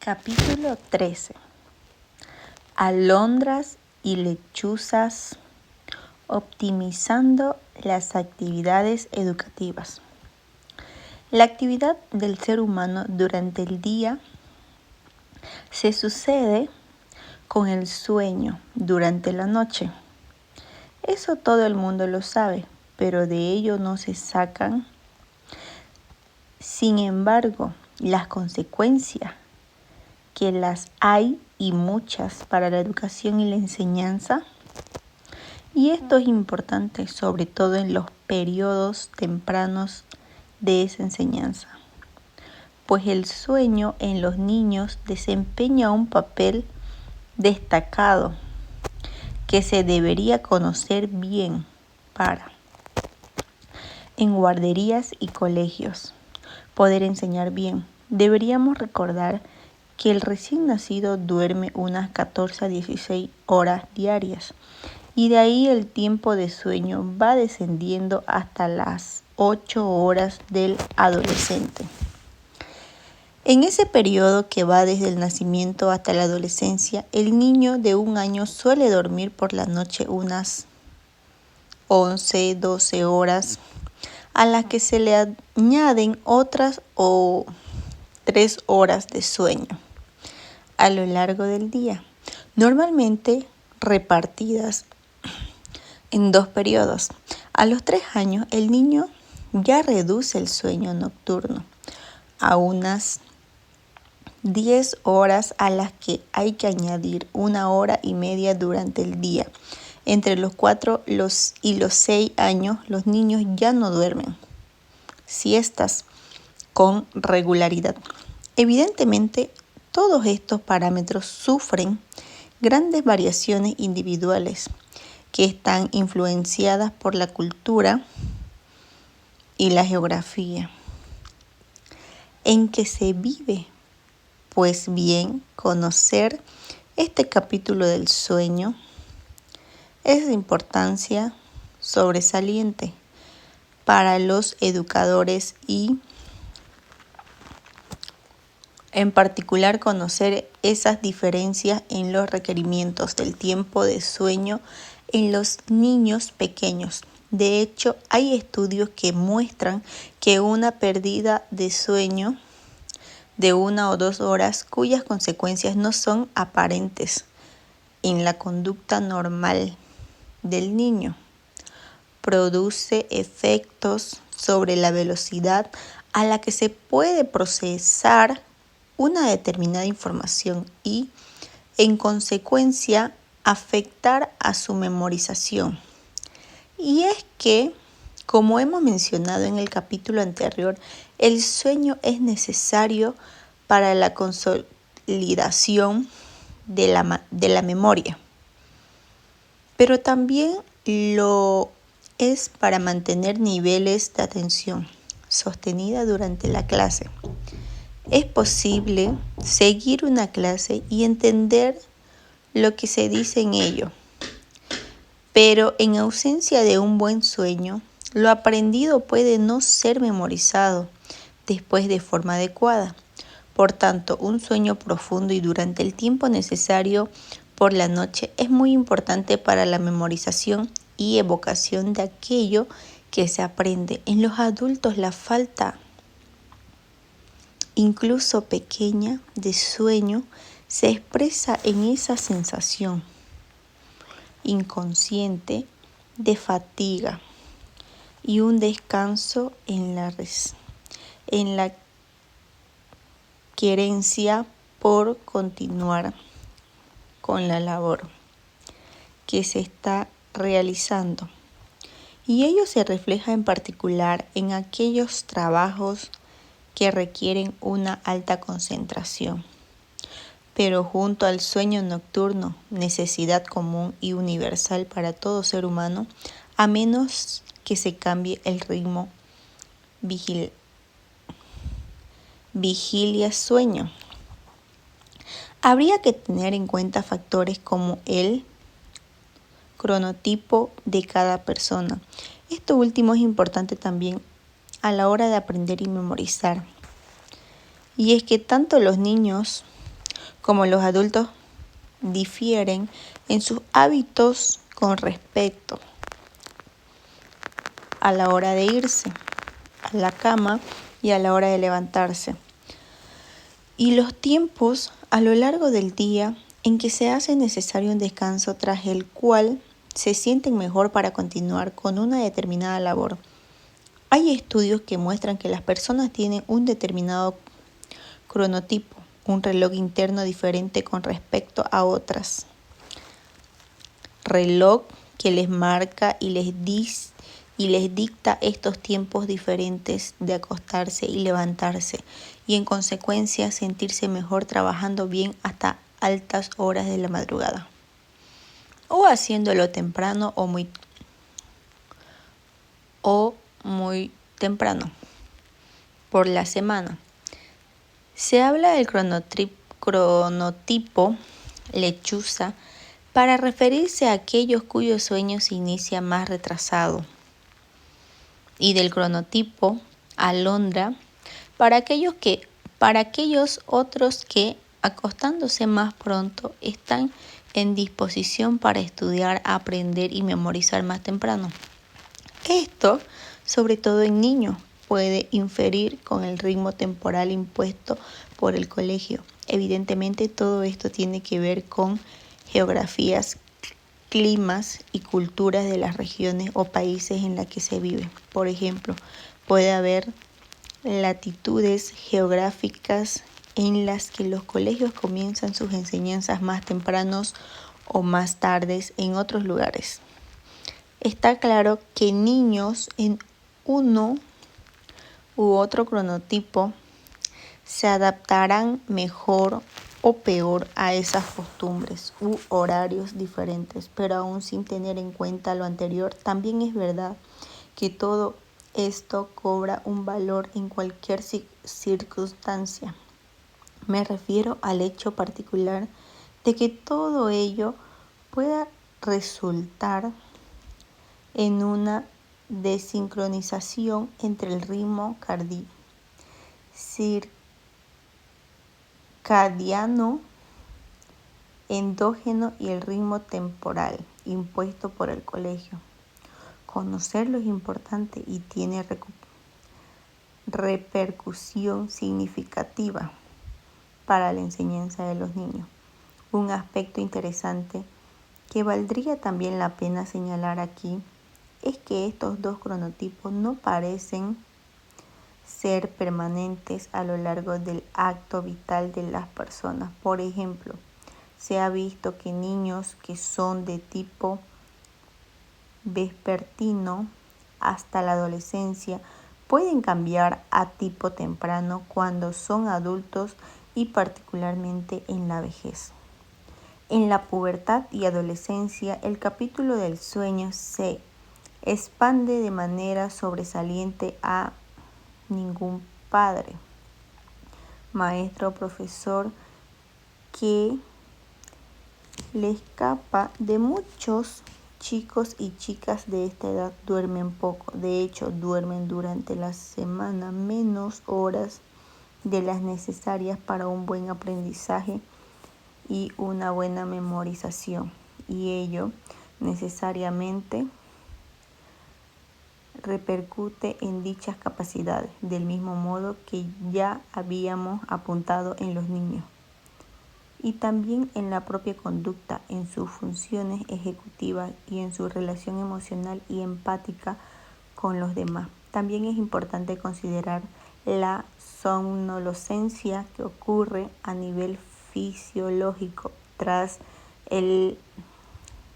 Capítulo 13. Alondras y lechuzas optimizando las actividades educativas. La actividad del ser humano durante el día se sucede con el sueño durante la noche. Eso todo el mundo lo sabe, pero de ello no se sacan. Sin embargo, las consecuencias que las hay y muchas para la educación y la enseñanza. Y esto es importante sobre todo en los periodos tempranos de esa enseñanza, pues el sueño en los niños desempeña un papel destacado que se debería conocer bien para, en guarderías y colegios, poder enseñar bien. Deberíamos recordar que el recién nacido duerme unas 14 a 16 horas diarias y de ahí el tiempo de sueño va descendiendo hasta las 8 horas del adolescente. En ese periodo que va desde el nacimiento hasta la adolescencia, el niño de 1 año suele dormir por la noche unas 11, 12 horas, a las que se le añaden otras 3 horas de sueño a lo largo del día, normalmente repartidas en 2 periodos. A los 3 años, el niño ya reduce el sueño nocturno a unas 10 horas, a las que hay que añadir 1 hora y media durante el día. Entre los 4 y los 6 años, los niños ya no duermen siestas con regularidad. Evidentemente, todos estos parámetros sufren grandes variaciones individuales que están influenciadas por la cultura y la geografía en que se vive. Pues bien, conocer este capítulo del sueño es de importancia sobresaliente para los educadores y en particular conocer esas diferencias en los requerimientos del tiempo de sueño en los niños pequeños. De hecho, hay estudios que muestran que una pérdida de sueño de 1 o 2 horas, cuyas consecuencias no son aparentes en la conducta normal del niño, produce efectos sobre la velocidad a la que se puede procesar una determinada información y, en consecuencia, afectar a su memorización. Y es que, como hemos mencionado en el capítulo anterior, el sueño es necesario para la consolidación de la memoria, pero también lo es para mantener niveles de atención sostenida durante la clase. Es posible seguir una clase y entender lo que se dice en ello, pero en ausencia de un buen sueño, lo aprendido puede no ser memorizado después de forma adecuada. Por tanto, un sueño profundo y durante el tiempo necesario por la noche es muy importante para la memorización y evocación de aquello que se aprende. En los adultos, la falta incluso pequeña de sueño se expresa en esa sensación inconsciente de fatiga y un descanso en la querencia por continuar con la labor que se está realizando. Y ello se refleja en particular en aquellos trabajos que requieren una alta concentración. Pero junto al sueño nocturno, necesidad común y universal para todo ser humano, a menos que se cambie el ritmo vigilia-sueño. Habría que tener en cuenta factores como el cronotipo de cada persona. Esto último es importante también a la hora de aprender y memorizar. Y es que tanto los niños como los adultos difieren en sus hábitos con respecto a la hora de irse a la cama y a la hora de levantarse, y los tiempos a lo largo del día en que se hace necesario un descanso tras el cual se sienten mejor para continuar con una determinada labor. Hay estudios que muestran que las personas tienen un determinado cronotipo, un reloj interno diferente con respecto a otras. Reloj que les marca y les dicta estos tiempos diferentes de acostarse y levantarse, y en consecuencia sentirse mejor trabajando bien hasta altas horas de la madrugada, o haciéndolo temprano o muy temprano por la semana. Se habla del cronotipo lechuza para referirse a aquellos cuyos sueño se inicia más retrasado, y del cronotipo alondra para aquellos otros que, acostándose más pronto, están en disposición para estudiar, aprender y memorizar más temprano. Esto, sobre todo en niños, puede inferir con el ritmo temporal impuesto por el colegio. Evidentemente, todo esto tiene que ver con geografías, climas y culturas de las regiones o países en las que se vive. Por ejemplo, puede haber latitudes geográficas en las que los colegios comienzan sus enseñanzas más tempranos o más tardes en otros lugares. Está claro que niños en uno u otro cronotipo se adaptarán mejor o peor a esas costumbres u horarios diferentes, pero aún sin tener en cuenta lo anterior, también es verdad que todo esto cobra un valor en cualquier circunstancia. Me refiero al hecho particular de que todo ello pueda resultar en una desincronización entre el ritmo circadiano endógeno y el ritmo temporal impuesto por el colegio. Conocerlo es importante y tiene repercusión significativa para la enseñanza de los niños. Un aspecto interesante que valdría también la pena señalar aquí es que estos dos cronotipos no parecen ser permanentes a lo largo del acto vital de las personas. Por ejemplo, se ha visto que niños que son de tipo vespertino hasta la adolescencia pueden cambiar a tipo temprano cuando son adultos y particularmente en la vejez. En la pubertad y adolescencia, el capítulo del sueño se expande de manera sobresaliente a ningún padre, maestro o profesor que le escapa. De muchos chicos y chicas de esta edad duermen poco. De hecho, duermen durante la semana menos horas de las necesarias para un buen aprendizaje y una buena memorización. Y ello necesariamente repercute en dichas capacidades, del mismo modo que ya habíamos apuntado en los niños, y también en la propia conducta, en sus funciones ejecutivas y en su relación emocional y empática con los demás. También es importante considerar la somnolencia que ocurre a nivel fisiológico tras el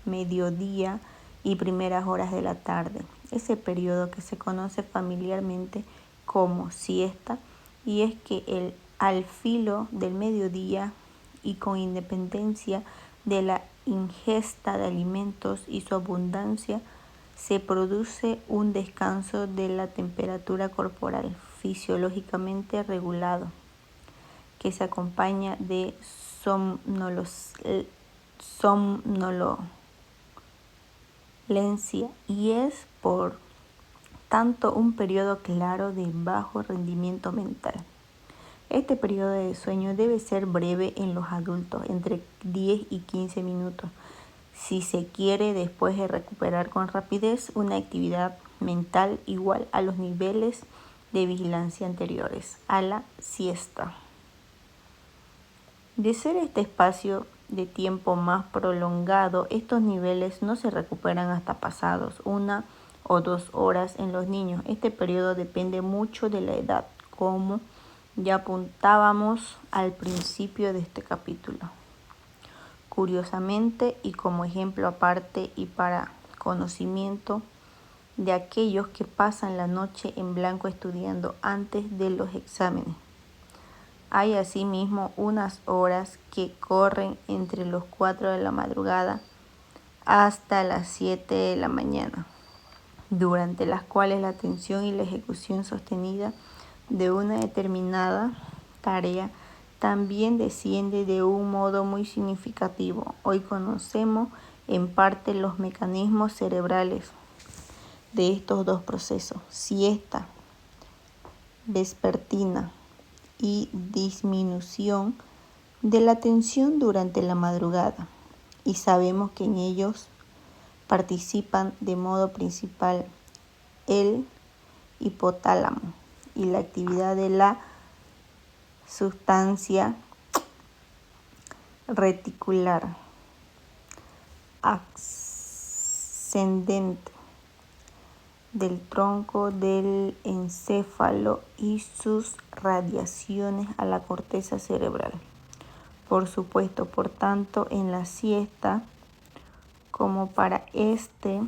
mediodía y primeras horas de la tarde, ese periodo que se conoce familiarmente como siesta, y es que al filo del mediodía y con independencia de la ingesta de alimentos y su abundancia, se produce un descanso de la temperatura corporal fisiológicamente regulado, que se acompaña de somnolencia, y es por tanto un periodo claro de bajo rendimiento mental. Este periodo de sueño debe ser breve en los adultos, entre 10 y 15 minutos, si se quiere después de recuperar con rapidez una actividad mental igual a los niveles de vigilancia anteriores a la siesta. De ser este espacio de tiempo más prolongado, estos niveles no se recuperan hasta pasados 1 o 2 horas en los niños. Este periodo depende mucho de la edad, como ya apuntábamos al principio de este capítulo. Curiosamente, y como ejemplo aparte y para conocimiento de aquellos que pasan la noche en blanco estudiando antes de los exámenes, hay asimismo unas horas que corren entre los 4 de la madrugada hasta las 7 de la mañana, durante las cuales la atención y la ejecución sostenida de una determinada tarea también desciende de un modo muy significativo. Hoy conocemos en parte los mecanismos cerebrales de estos dos procesos, siesta vespertina y disminución de la atención durante la madrugada, y sabemos que en ellos participan de modo principal el hipotálamo y la actividad de la sustancia reticular ascendente del tronco del encéfalo y sus radiaciones a la corteza cerebral. Por supuesto, por tanto, en la siesta, como para este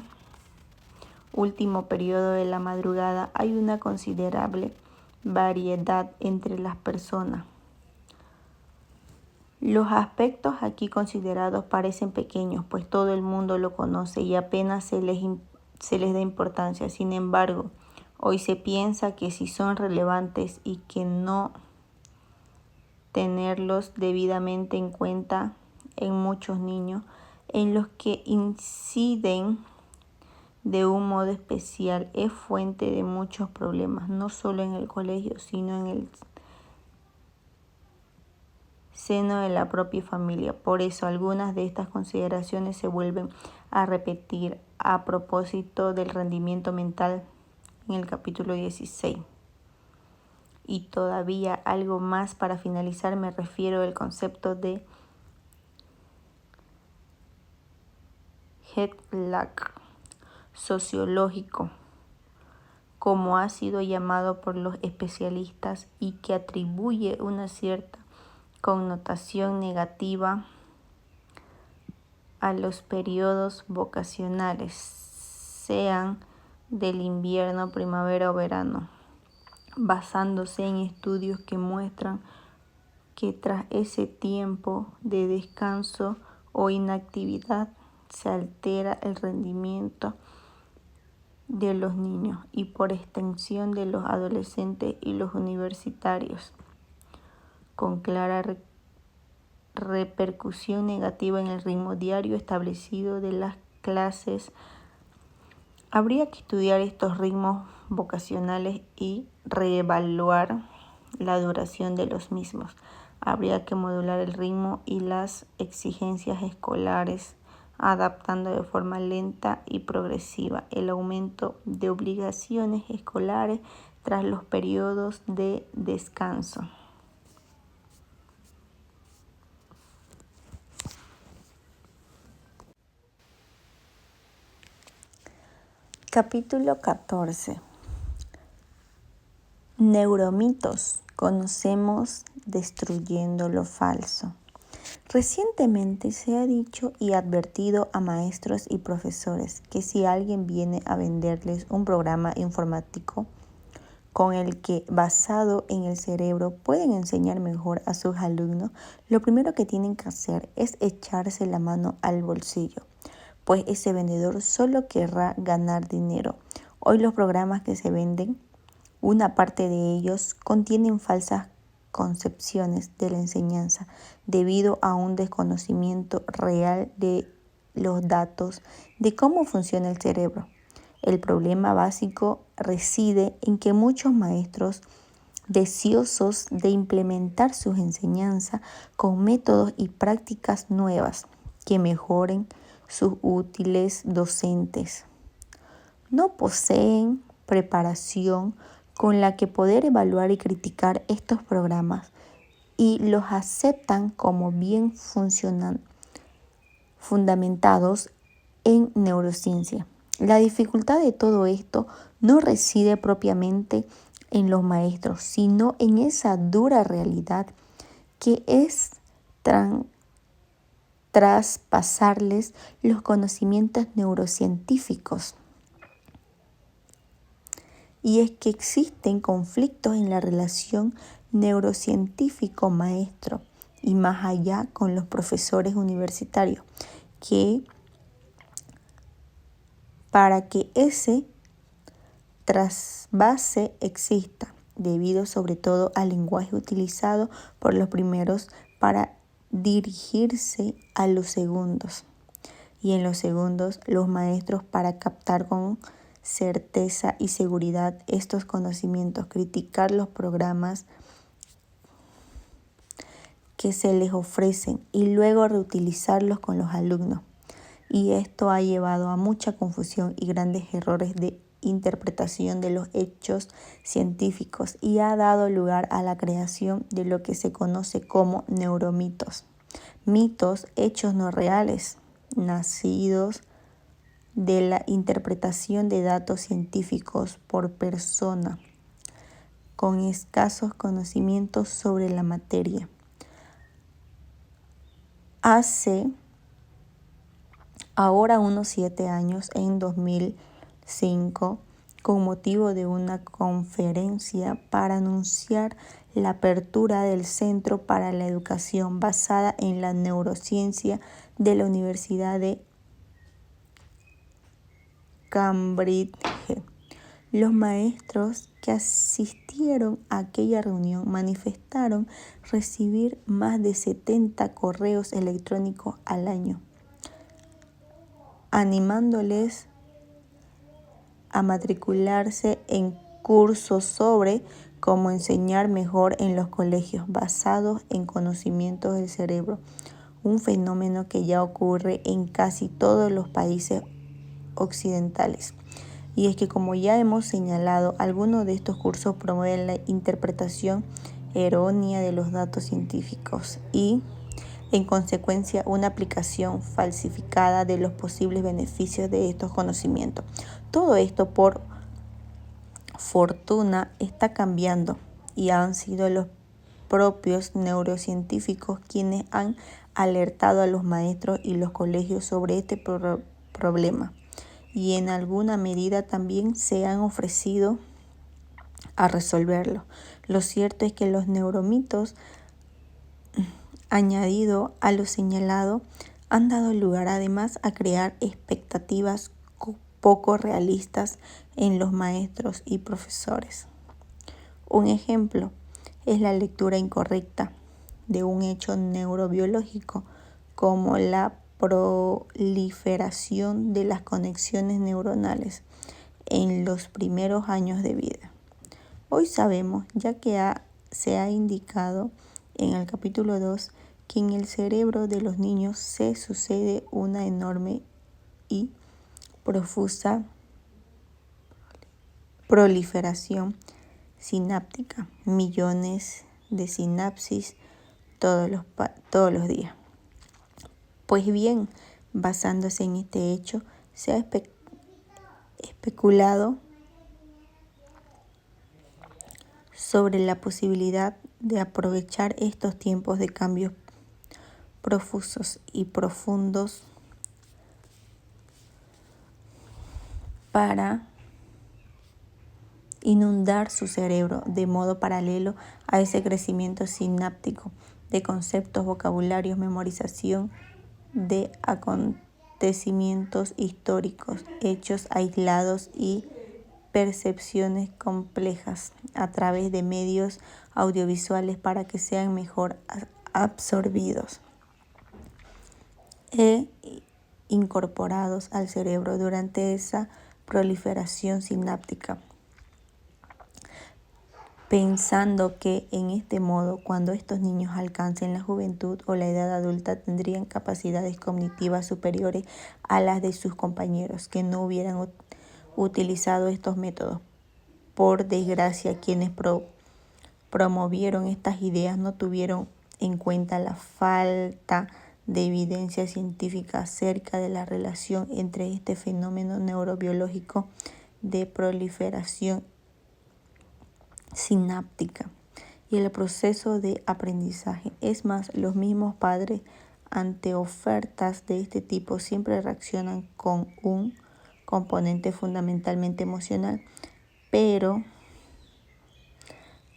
último periodo de la madrugada, hay una considerable variedad entre las personas. Los aspectos aquí considerados parecen pequeños, pues todo el mundo lo conoce y apenas se les da importancia. Sin embargo, hoy se piensa que sí son relevantes y que no tenerlos debidamente en cuenta en muchos niños, en los que inciden de un modo especial, es fuente de muchos problemas, no solo en el colegio, sino en el seno de la propia familia. Por eso algunas de estas consideraciones se vuelven a repetir a propósito del rendimiento mental en el capítulo 16. Y todavía algo más para finalizar, me refiero al concepto de jet lag sociológico, como ha sido llamado por los especialistas, y que atribuye una cierta connotación negativa a los periodos vocacionales, sean del invierno, primavera o verano, basándose en estudios que muestran que tras ese tiempo de descanso o inactividad se altera el rendimiento de los niños y por extensión de los adolescentes y los universitarios, con clara repercusión negativa en el ritmo diario establecido de las clases. Habría que estudiar estos ritmos vocacionales y reevaluar la duración de los mismos. Habría que modular el ritmo y las exigencias escolares, adaptando de forma lenta y progresiva el aumento de obligaciones escolares tras los periodos de descanso. Capítulo 14. Neuromitos. Conocemos destruyendo lo falso. Recientemente se ha dicho y advertido a maestros y profesores que si alguien viene a venderles un programa informático con el que, basado en el cerebro, pueden enseñar mejor a sus alumnos, lo primero que tienen que hacer es echarse la mano al bolsillo, pues ese vendedor solo querrá ganar dinero. Hoy los programas que se venden, una parte de ellos contienen falsas concepciones de la enseñanza debido a un desconocimiento real de los datos de cómo funciona el cerebro. El problema básico reside en que muchos maestros deseosos de implementar sus enseñanzas con métodos y prácticas nuevas que mejoren sus útiles docentes. No poseen preparación con la que poder evaluar y criticar estos programas y los aceptan como bien fundamentados en neurociencia. La dificultad de todo esto no reside propiamente en los maestros, sino en esa dura realidad que es traspasarles los conocimientos neurocientíficos. Y es que existen conflictos en la relación neurocientífico-maestro y más allá con los profesores universitarios, que para que ese trasvase exista, debido sobre todo al lenguaje utilizado por los primeros para dirigirse a los segundos, y en los segundos los maestros para captar con certeza y seguridad estos conocimientos, criticar los programas que se les ofrecen y luego reutilizarlos con los alumnos. Y esto ha llevado a mucha confusión y grandes errores de interpretación de los hechos científicos y ha dado lugar a la creación de lo que se conoce como neuromitos. Mitos, hechos no reales, nacidos de la interpretación de datos científicos por persona con escasos conocimientos sobre la materia. Hace ahora unos 7 años, en 2005, con motivo de una conferencia para anunciar la apertura del Centro para la Educación basada en la neurociencia de la Universidad de Cambridge. Los maestros que asistieron a aquella reunión manifestaron recibir más de 70 correos electrónicos al año, animándoles a matricularse en cursos sobre cómo enseñar mejor en los colegios basados en conocimientos del cerebro, un fenómeno que ya ocurre en casi todos los países occidentales. Y es que, como ya hemos señalado, algunos de estos cursos promueven la interpretación errónea de los datos científicos y, en consecuencia, una aplicación falsificada de los posibles beneficios de estos conocimientos. Todo esto, por fortuna, está cambiando y han sido los propios neurocientíficos quienes han alertado a los maestros y los colegios sobre este problema. Y en alguna medida también se han ofrecido a resolverlo. Lo cierto es que los neuromitos, añadido a lo señalado, han dado lugar además a crear expectativas poco realistas en los maestros y profesores. Un ejemplo es la lectura incorrecta de un hecho neurobiológico como la proliferación de las conexiones neuronales en los primeros años de vida. Hoy sabemos, ya que se ha indicado en el capítulo 2, que en el cerebro de los niños se sucede una enorme y profusa proliferación sináptica, millones de sinapsis todos los días. Pues bien, basándose en este hecho, se ha especulado sobre la posibilidad de aprovechar estos tiempos de cambios profusos y profundos para inundar su cerebro de modo paralelo a ese crecimiento sináptico de conceptos, vocabularios, memorización de acontecimientos históricos, hechos aislados y percepciones complejas a través de medios audiovisuales para que sean mejor absorbidos e incorporados al cerebro durante esa proliferación sináptica. pensando que en este modo, cuando estos niños alcancen la juventud o la edad adulta, tendrían capacidades cognitivas superiores a las de sus compañeros que no hubieran utilizado estos métodos. Por desgracia, quienes promovieron estas ideas no tuvieron en cuenta la falta de evidencia científica acerca de la relación entre este fenómeno neurobiológico de proliferación sináptica y el proceso de aprendizaje. Es más, los mismos padres ante ofertas de este tipo siempre reaccionan con un componente fundamentalmente emocional. Pero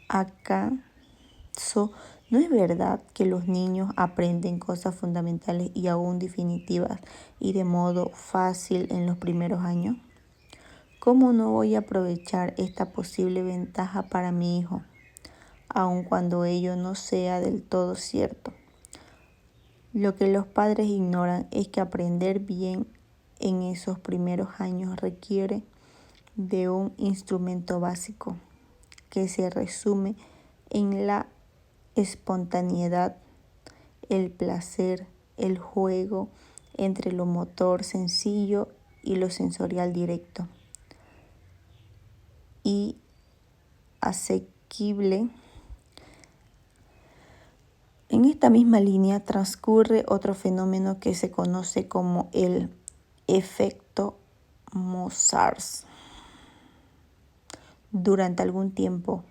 ¿acaso no es verdad que los niños aprenden cosas fundamentales y aún definitivas y de modo fácil en los primeros años? ¿Cómo no voy a aprovechar esta posible ventaja para mi hijo, aun cuando ello no sea del todo cierto? Lo que los padres ignoran es que aprender bien en esos primeros años requiere de un instrumento básico que se resume en la espontaneidad, el placer, el juego entre lo motor sencillo y lo sensorial directo y asequible. En esta misma línea transcurre otro fenómeno que se conoce como el efecto Mozart. Durante algún tiempo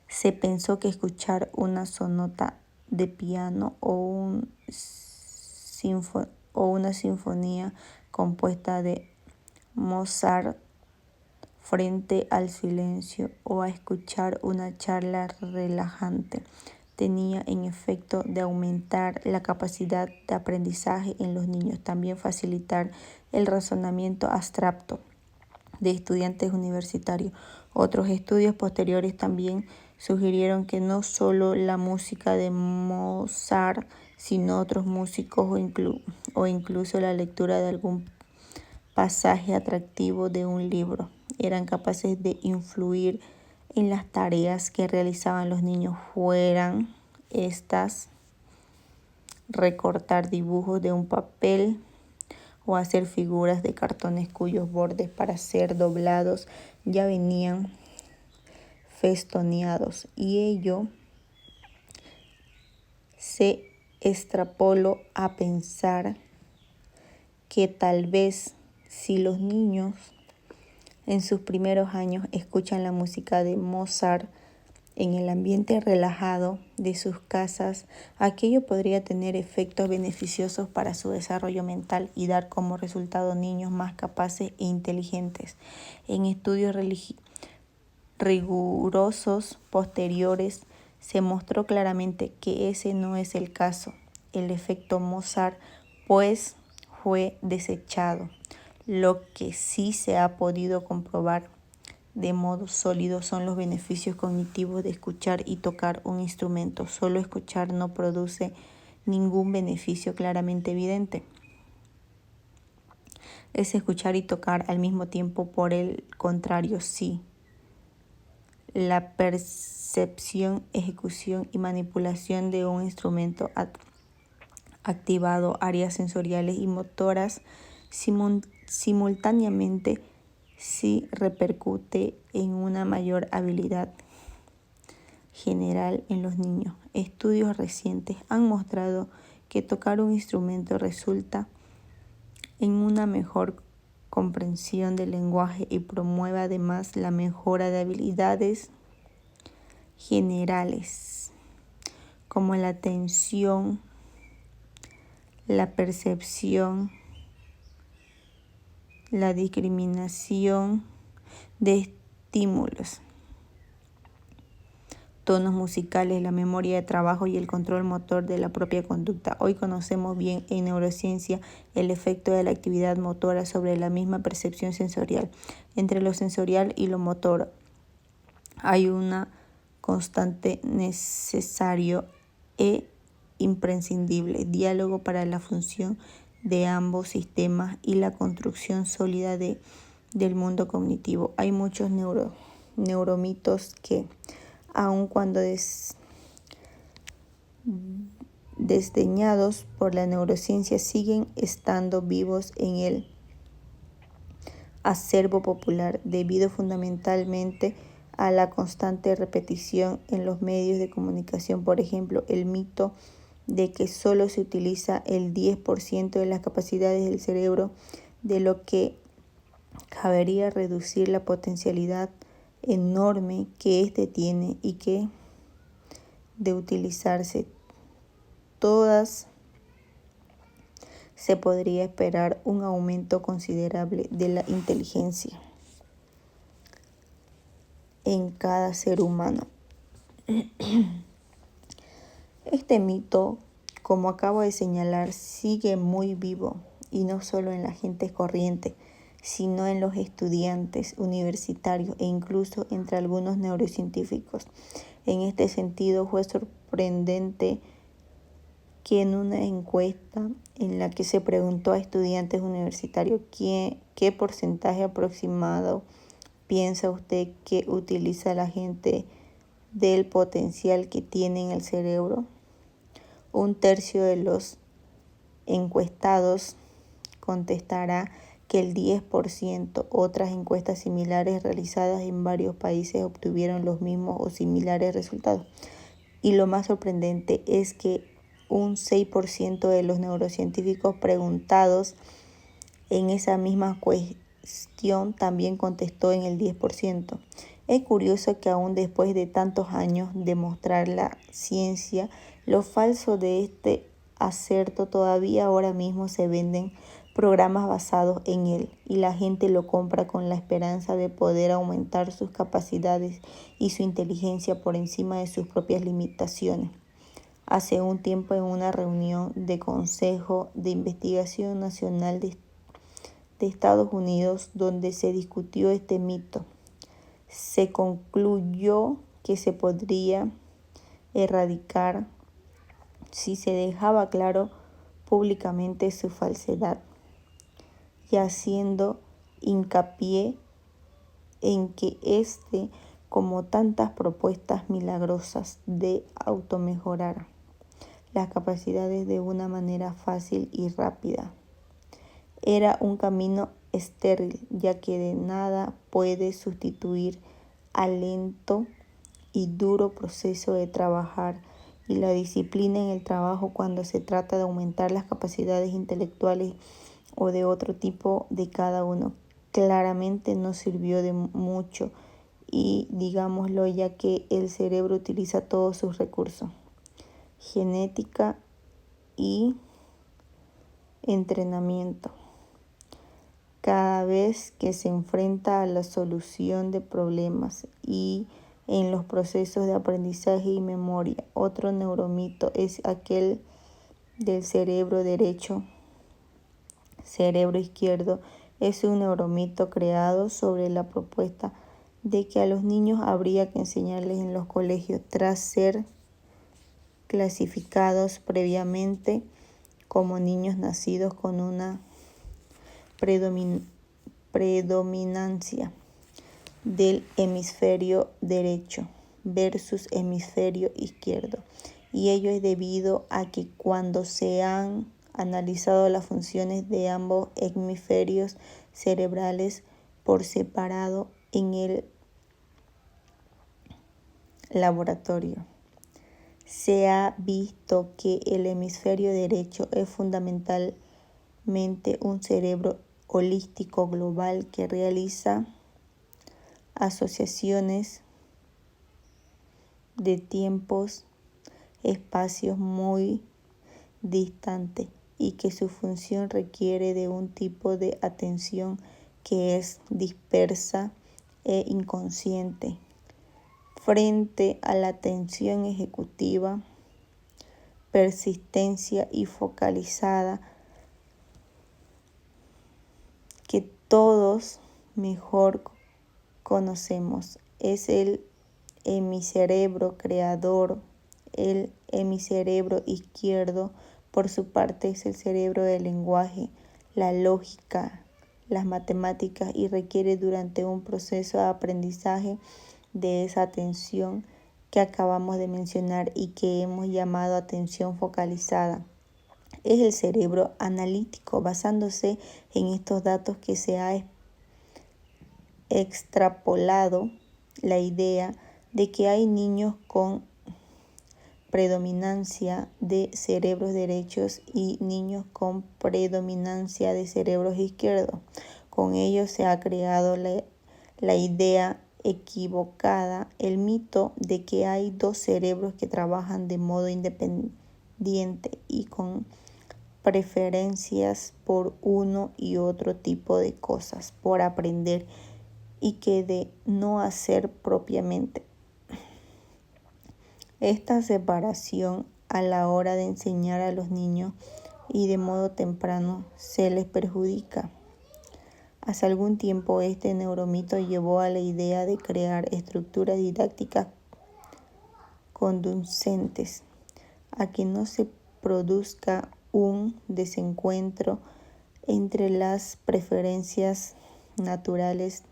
se pensó que escuchar una sonata de piano o una sinfonía compuesta de Mozart frente al silencio o a escuchar una charla relajante tenía en efecto de aumentar la capacidad de aprendizaje en los niños, también facilitar el razonamiento abstracto de estudiantes universitarios. Otros estudios posteriores también sugirieron que no solo la música de Mozart, sino otros músicos o incluso la lectura de algún pasaje atractivo de un libro eran capaces de influir en las tareas que realizaban los niños, fueran estas recortar dibujos de un papel o hacer figuras de cartones cuyos bordes para ser doblados ya venían festoneados, y ello se extrapoló a pensar que tal vez si los niños en sus primeros años escuchan la música de Mozart en el ambiente relajado de sus casas, aquello podría tener efectos beneficiosos para su desarrollo mental y dar como resultado niños más capaces e inteligentes. En estudios rigurosos posteriores se mostró claramente que ese no es el caso. El efecto Mozart, pues, fue desechado. Lo que sí se ha podido comprobar de modo sólido son los beneficios cognitivos de escuchar y tocar un instrumento. Solo escuchar no produce ningún beneficio claramente evidente. Es escuchar y tocar al mismo tiempo. Por el contrario, sí. La percepción, ejecución y manipulación de un instrumento activado áreas sensoriales y motoras simultáneamente sí repercute en una mayor habilidad general en los niños. Estudios recientes han mostrado que tocar un instrumento resulta en una mejor comprensión del lenguaje y promueve además la mejora de habilidades generales como la atención, la percepción, la discriminación de estímulos, tonos musicales, la memoria de trabajo y el control motor de la propia conducta. Hoy conocemos bien en neurociencia el efecto de la actividad motora sobre la misma percepción sensorial. Entre lo sensorial y lo motor hay una constante, necesario e imprescindible diálogo para la función de ambos sistemas y la construcción sólida del mundo cognitivo. Hay muchos neuromitos que aun cuando desdeñados por la neurociencia, siguen estando vivos en el acervo popular, debido fundamentalmente a la constante repetición en los medios de comunicación. Por ejemplo, el mito de que solo se utiliza el 10% de las capacidades del cerebro, de lo que cabería reducir la potencialidad enorme que éste tiene, y que, de utilizarse todas, se podría esperar un aumento considerable de la inteligencia en cada ser humano. Este mito, como acabo de señalar, sigue muy vivo, y no solo en la gente corriente, sino en los estudiantes universitarios e incluso entre algunos neurocientíficos. En este sentido, fue sorprendente que en una encuesta en la que se preguntó a estudiantes universitarios qué porcentaje aproximado piensa usted que utiliza la gente del potencial que tiene en el cerebro, un tercio de los encuestados contestará que el 10%. Otras encuestas similares realizadas en varios países obtuvieron los mismos o similares resultados. Y lo más sorprendente es que un 6% de los neurocientíficos preguntados en esa misma cuestión también contestó en el 10%. Es curioso que aún después de tantos años de mostrar la ciencia lo falso de este acerto, todavía ahora mismo se venden programas basados en él, y la gente lo compra con la esperanza de poder aumentar sus capacidades y su inteligencia por encima de sus propias limitaciones. Hace un tiempo, en una reunión de Consejo de Investigación Nacional de Estados Unidos, donde se discutió este mito, se concluyó que se podría erradicar si se dejaba claro públicamente su falsedad, y haciendo hincapié en que como tantas propuestas milagrosas de automejorar las capacidades de una manera fácil y rápida, era un camino estéril, ya que de nada puede sustituir al lento y duro proceso de trabajar y la disciplina en el trabajo cuando se trata de aumentar las capacidades intelectuales o de otro tipo de cada uno. Claramente no sirvió de mucho, y digámoslo, ya que el cerebro utiliza todos sus recursos: genética y entrenamiento, cada vez que se enfrenta a la solución de problemas y en los procesos de aprendizaje y memoria. Otro neuromito es aquel del cerebro derecho. Cerebro izquierdo es un neuromito creado sobre la propuesta de que a los niños habría que enseñarles en los colegios, tras ser clasificados previamente como niños nacidos con una predominancia del hemisferio derecho versus hemisferio izquierdo. Y ello es debido a que cuando se han analizado las funciones de ambos hemisferios cerebrales por separado en el laboratorio, se ha visto que el hemisferio derecho es fundamentalmente un cerebro holístico global que realiza asociaciones de tiempos, espacios muy distantes, y que su función requiere de un tipo de atención que es dispersa e inconsciente, frente a la atención ejecutiva, persistencia y focalizada, que todos mejor conocemos. Es el hemicerebro creador. El hemicerebro izquierdo, por su parte, es el cerebro del lenguaje, la lógica, las matemáticas, y requiere durante un proceso de aprendizaje de esa atención que acabamos de mencionar y que hemos llamado atención focalizada. Es el cerebro analítico, basándose en estos datos que se ha extrapolado la idea de que hay niños con predominancia de cerebros derechos y niños con predominancia de cerebros izquierdos. Con ello se ha creado la idea equivocada, el mito de que hay dos cerebros que trabajan de modo independiente y con preferencias por uno y otro tipo de cosas, por aprender y que de no hacer propiamente. Esta separación a la hora de enseñar a los niños y de modo temprano se les perjudica. Hace algún tiempo este neuromito llevó a la idea de crear estructuras didácticas conducentes a que no se produzca un desencuentro entre las preferencias naturales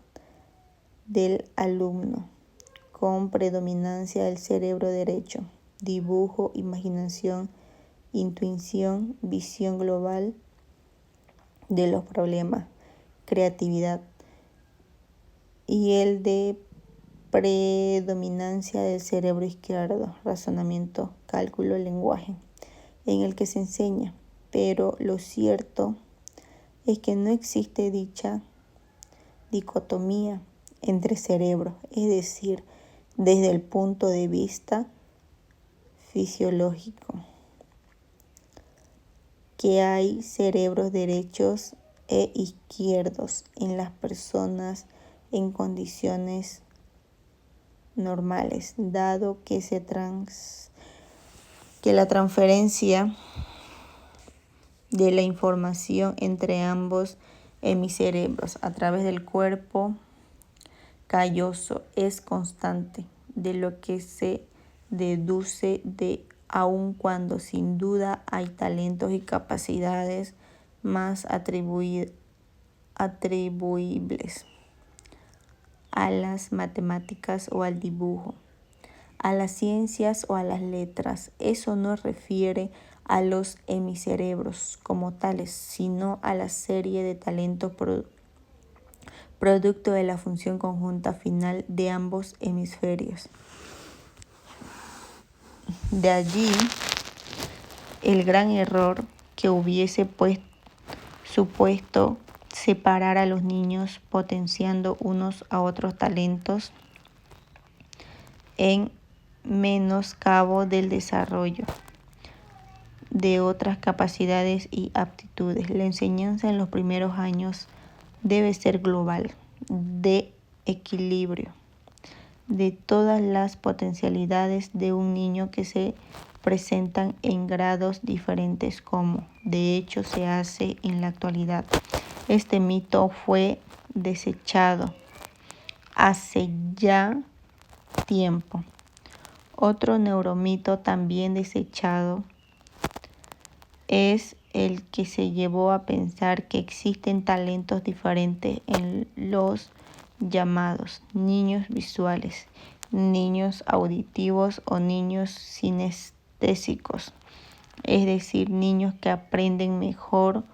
del alumno con predominancia del cerebro derecho, dibujo, imaginación, intuición, visión global de los problemas, creatividad, y el de predominancia del cerebro izquierdo, razonamiento, cálculo, lenguaje, en el que se enseña. Pero lo cierto es que no existe dicha dicotomía entre cerebros, es decir, desde el punto de vista fisiológico, que hay cerebros derechos e izquierdos en las personas en condiciones normales, dado que la transferencia de la información entre ambos hemicerebros a través del cuerpo calloso es constante, de lo que se deduce de aun cuando sin duda hay talentos y capacidades más atribuibles a las matemáticas o al dibujo, a las ciencias o a las letras. Eso no refiere a los hemicerebros como tales, sino a la serie de talentos producto de la función conjunta final de ambos hemisferios. De allí el gran error que hubiese supuesto separar a los niños potenciando unos a otros talentos en menoscabo del desarrollo de otras capacidades y aptitudes. La enseñanza en los primeros años debe ser global, de equilibrio de todas las potencialidades de un niño que se presentan en grados diferentes, como de hecho se hace en la actualidad. Este mito fue desechado hace ya tiempo. Otro neuromito también desechado es el que se llevó a pensar que existen talentos diferentes en los llamados niños visuales, niños auditivos o niños sinestésicos, es decir, niños que aprenden mejor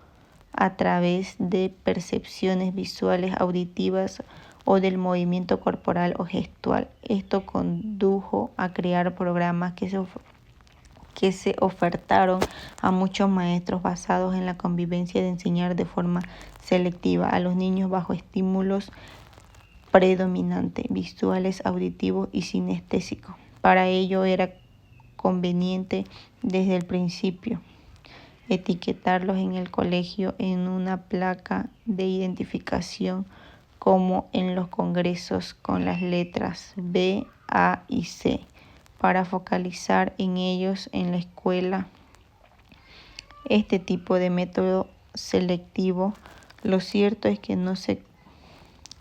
a través de percepciones visuales, auditivas o del movimiento corporal o gestual. Esto condujo a crear programas que se ofertaron a muchos maestros basados en la convivencia de enseñar de forma selectiva a los niños bajo estímulos predominantes, visuales, auditivos y sinestésicos. Para ello era conveniente desde el principio etiquetarlos en el colegio en una placa de identificación como en los congresos con las letras B, A y C, para focalizar en ellos en la escuela. Este tipo de método selectivo, lo cierto es que no se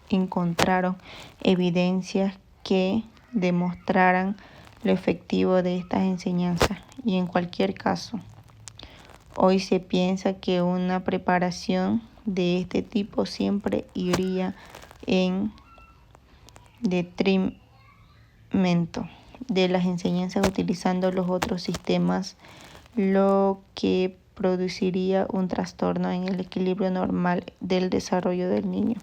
encontraron evidencias que demostraran lo efectivo de estas enseñanzas, y en cualquier caso, hoy se piensa que una preparación de este tipo siempre iría en detrimento de las enseñanzas utilizando los otros sistemas, lo que produciría un trastorno en el equilibrio normal del desarrollo del niño.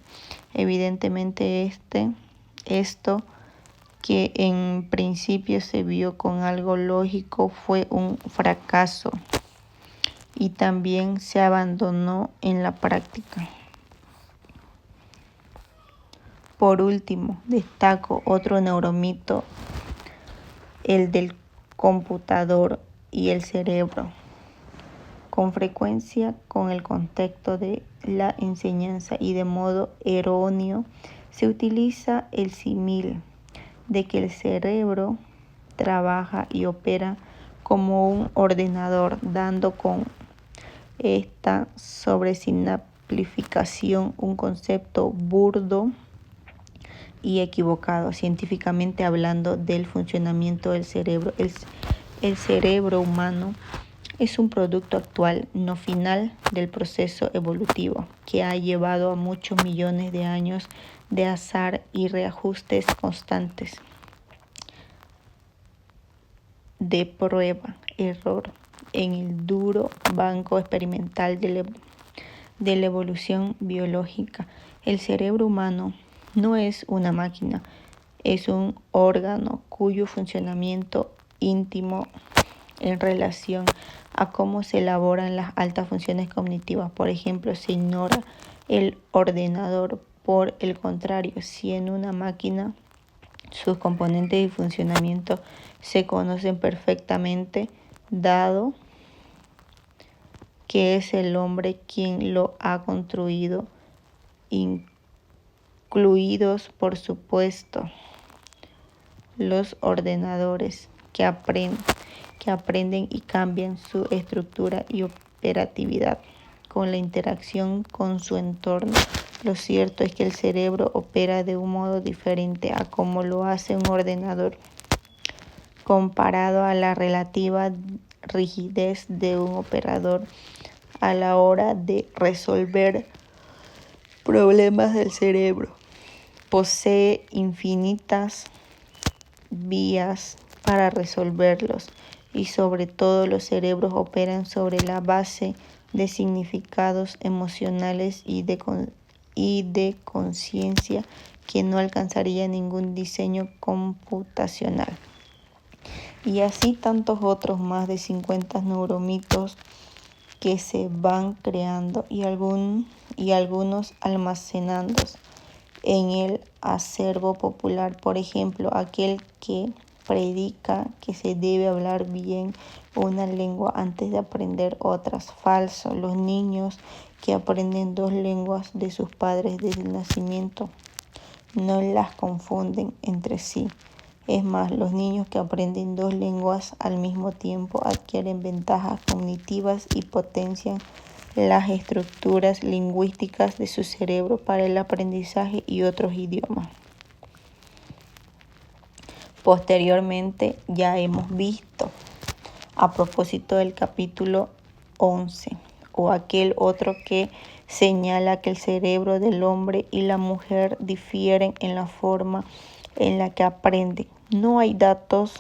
Evidentemente esto que en principio se vio con algo lógico fue un fracaso y también se abandonó en la práctica. Por último, destaco otro neuromito, el del computador y el cerebro. Con frecuencia, con el contexto de la enseñanza y de modo erróneo, se utiliza el símil de que el cerebro trabaja y opera como un ordenador, dando con esta sobresimplificación un concepto burdo y equivocado, científicamente hablando, del funcionamiento del cerebro. El cerebro humano es un producto actual, no final, del proceso evolutivo que ha llevado a muchos millones de años de azar y reajustes constantes, de prueba, error, en el duro banco experimental de la evolución biológica. El cerebro humano no es una máquina, es un órgano cuyo funcionamiento íntimo en relación a cómo se elaboran las altas funciones cognitivas. Por ejemplo, se ignora el ordenador. Por el contrario, si en una máquina sus componentes y funcionamiento se conocen perfectamente, dado que es el hombre quien lo ha construido, incluidos, por supuesto, los ordenadores que aprenden y cambian su estructura y operatividad con la interacción con su entorno. Lo cierto es que el cerebro opera de un modo diferente a como lo hace un ordenador, comparado a la relativa rigidez de un operador a la hora de resolver problemas del cerebro. Posee infinitas vías para resolverlos y sobre todo los cerebros operan sobre la base de significados emocionales y de conciencia que no alcanzaría ningún diseño computacional. Y así tantos otros, más de 50 neuromitos que se van creando y algunos almacenados en el acervo popular. Por ejemplo, aquel que predica que se debe hablar bien una lengua antes de aprender otras. Falso. Los niños que aprenden 2 lenguas de sus padres desde el nacimiento no las confunden entre sí. Es más, los niños que aprenden 2 lenguas al mismo tiempo adquieren ventajas cognitivas y potencian las estructuras lingüísticas de su cerebro para el aprendizaje y otros idiomas. Posteriormente ya hemos visto, a propósito del capítulo 11, o aquel otro que señala que el cerebro del hombre y la mujer difieren en la forma en la que aprenden. No hay datos,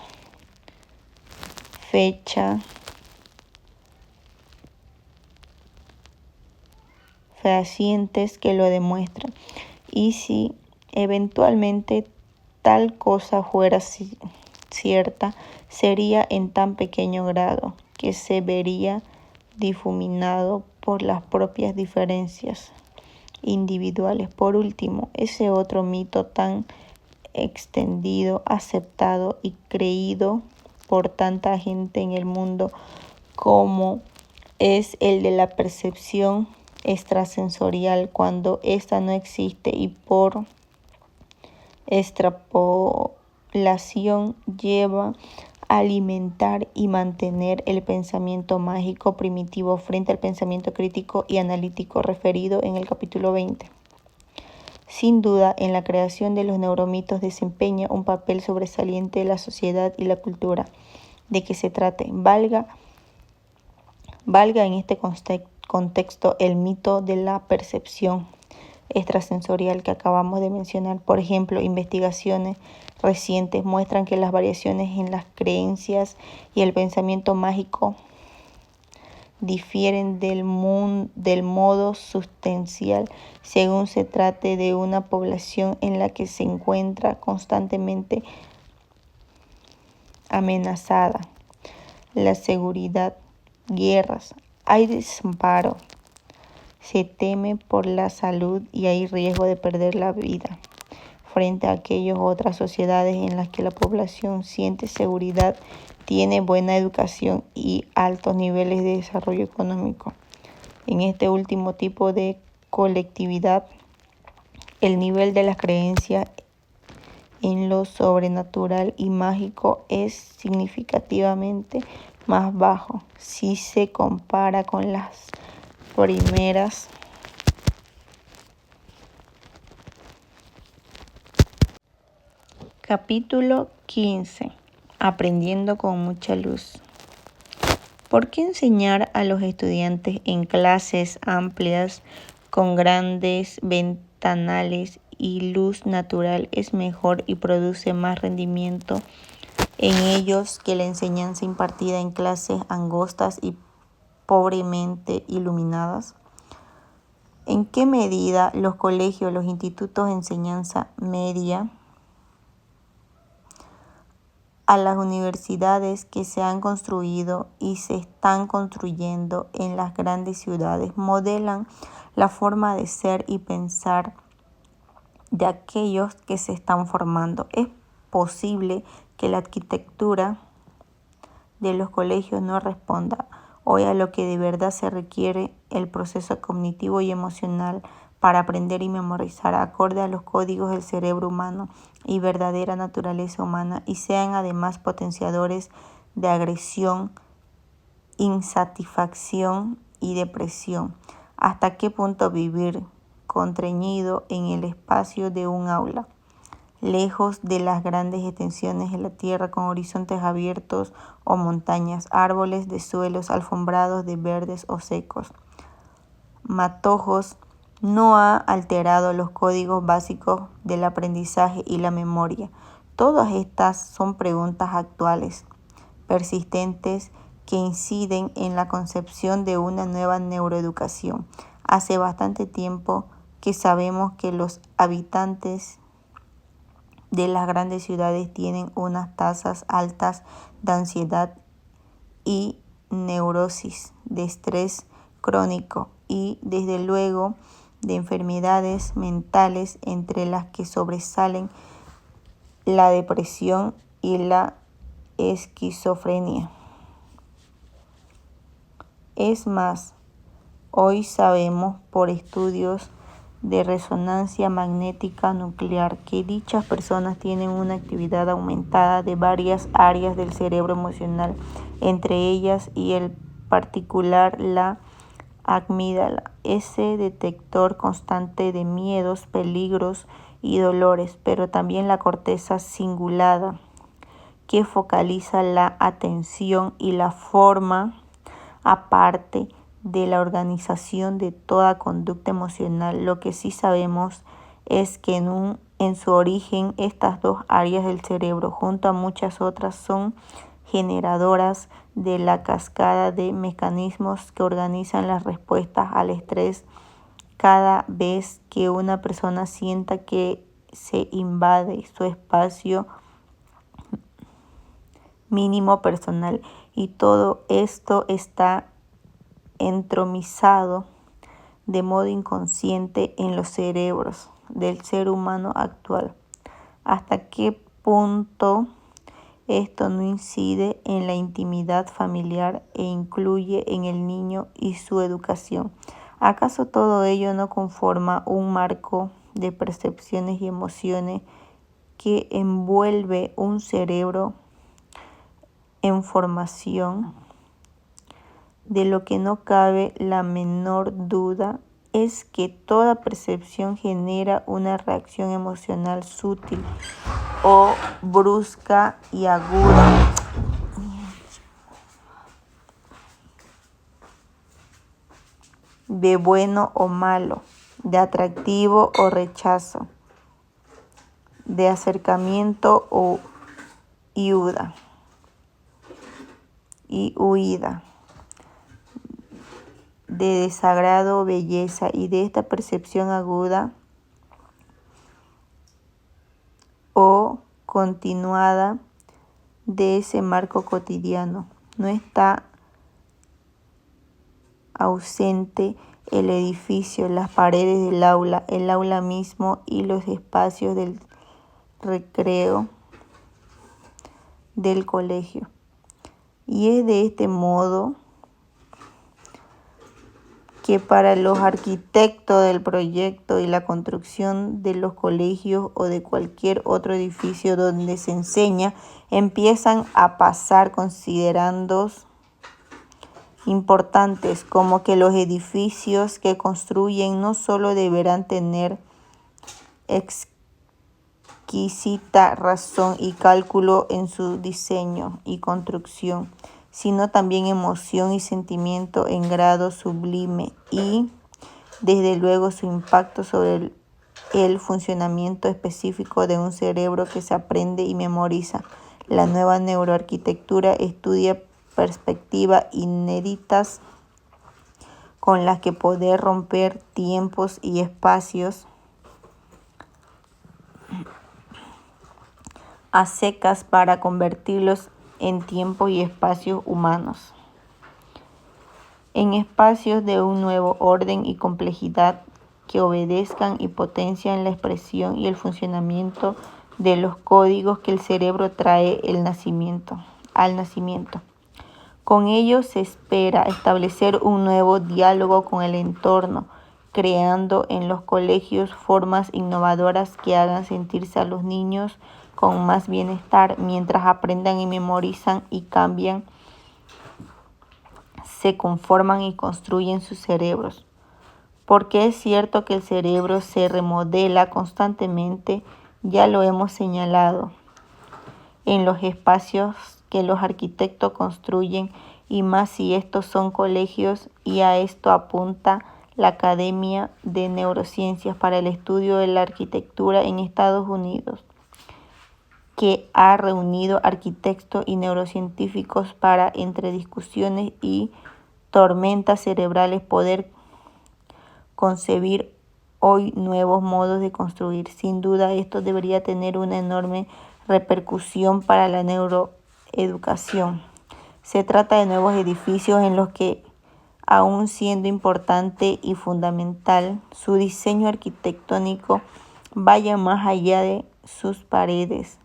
fecha fehacientes que lo demuestran. Y si eventualmente tal cosa fuera cierta, sería en tan pequeño grado que se vería difuminado por las propias diferencias individuales. Por último, ese otro mito tan extendido, aceptado y creído por tanta gente en el mundo como es el de la percepción extrasensorial, cuando ésta no existe y por extrapolación lleva a alimentar y mantener el pensamiento mágico primitivo frente al pensamiento crítico y analítico referido en el capítulo 20. Sin duda, en la creación de los neuromitos desempeña un papel sobresaliente de la sociedad y la cultura de que se trate. Valga en este contexto el mito de la percepción extrasensorial que acabamos de mencionar. Por ejemplo, investigaciones recientes muestran que las variaciones en las creencias y el pensamiento mágico difieren del modo sustancial según se trate de una población en la que se encuentra constantemente amenazada. La seguridad, guerras, hay desamparo, se teme por la salud y hay riesgo de perder la vida. Frente a aquellas otras sociedades en las que la población siente seguridad, tiene buena educación y altos niveles de desarrollo económico. En este último tipo de colectividad, el nivel de las creencias en lo sobrenatural y mágico es significativamente más bajo si se compara con las primeras. Capítulo 15. Aprendiendo con mucha luz. ¿Por qué enseñar a los estudiantes en clases amplias con grandes ventanales y luz natural es mejor y produce más rendimiento en ellos que la enseñanza impartida en clases angostas y pobremente iluminadas? ¿En qué medida los colegios, los institutos de enseñanza media, a las universidades que se han construido y se están construyendo en las grandes ciudades modelan la forma de ser y pensar de aquellos que se están formando? Es posible que la arquitectura de los colegios no responda hoy a lo que de verdad se requiere, el proceso cognitivo y emocional para aprender y memorizar acorde a los códigos del cerebro humano y verdadera naturaleza humana, y sean además potenciadores de agresión, insatisfacción y depresión. ¿Hasta qué punto vivir contrañido en el espacio de un aula, lejos de las grandes extensiones de la tierra con horizontes abiertos o montañas, árboles de suelos alfombrados de verdes o secos, matojos, no ha alterado los códigos básicos del aprendizaje y la memoria? Todas estas son preguntas actuales, persistentes, que inciden en la concepción de una nueva neuroeducación. Hace bastante tiempo que sabemos que los habitantes de las grandes ciudades tienen unas tasas altas de ansiedad y neurosis, de estrés crónico y, desde luego, de enfermedades mentales, entre las que sobresalen la depresión y la esquizofrenia. Es más, hoy sabemos por estudios de resonancia magnética nuclear que dichas personas tienen una actividad aumentada de varias áreas del cerebro emocional, entre ellas y en particular la amígdala, ese detector constante de miedos, peligros y dolores, pero también la corteza cingulada, que focaliza la atención y la forma aparte de la organización de toda conducta emocional. Lo que sí sabemos es que en su origen estas dos áreas del cerebro, junto a muchas otras, son generadoras de la cascada de mecanismos que organizan las respuestas al estrés. Cada vez que una persona sienta que se invade su espacio mínimo personal, y todo esto está entromisado de modo inconsciente en los cerebros del ser humano actual. ¿Hasta qué punto esto no incide en la intimidad familiar e influye en el niño y su educación? ¿Acaso todo ello no conforma un marco de percepciones y emociones que envuelve un cerebro en formación? De lo que no cabe la menor duda es que toda percepción genera una reacción emocional sutil o brusca y aguda, de bueno o malo, de atractivo o rechazo, de acercamiento y huida, de desagrado o belleza, y de esta percepción aguda o continuada de ese marco cotidiano. No está ausente el edificio, las paredes del aula, el aula mismo y los espacios del recreo del colegio. Y es de este modo que para los arquitectos del proyecto y la construcción de los colegios o de cualquier otro edificio donde se enseña, empiezan a pasar considerandos importantes, como que los edificios que construyen no solo deberán tener exquisita razón y cálculo en su diseño y construcción, sino también emoción y sentimiento en grado sublime y, desde luego, su impacto sobre el funcionamiento específico de un cerebro que se aprende y memoriza. La nueva neuroarquitectura estudia perspectivas inéditas con las que poder romper tiempos y espacios a secas para convertirlos en tiempos y espacios humanos, en espacios de un nuevo orden y complejidad que obedezcan y potencian la expresión y el funcionamiento de los códigos que el cerebro trae al nacimiento. Con ello se espera establecer un nuevo diálogo con el entorno, creando en los colegios formas innovadoras que hagan sentirse a los niños con más bienestar mientras aprendan y memorizan y cambian, se conforman y construyen sus cerebros. Porque es cierto que el cerebro se remodela constantemente, ya lo hemos señalado, en los espacios que los arquitectos construyen, y más si estos son colegios, y a esto apunta la Academia de Neurociencias para el Estudio de la Arquitectura en Estados Unidos, que ha reunido arquitectos y neurocientíficos para, entre discusiones y tormentas cerebrales, poder concebir hoy nuevos modos de construir. Sin duda, esto debería tener una enorme repercusión para la neuroeducación. Se trata de nuevos edificios en los que, aun siendo importante y fundamental, su diseño arquitectónico vaya más allá de sus paredes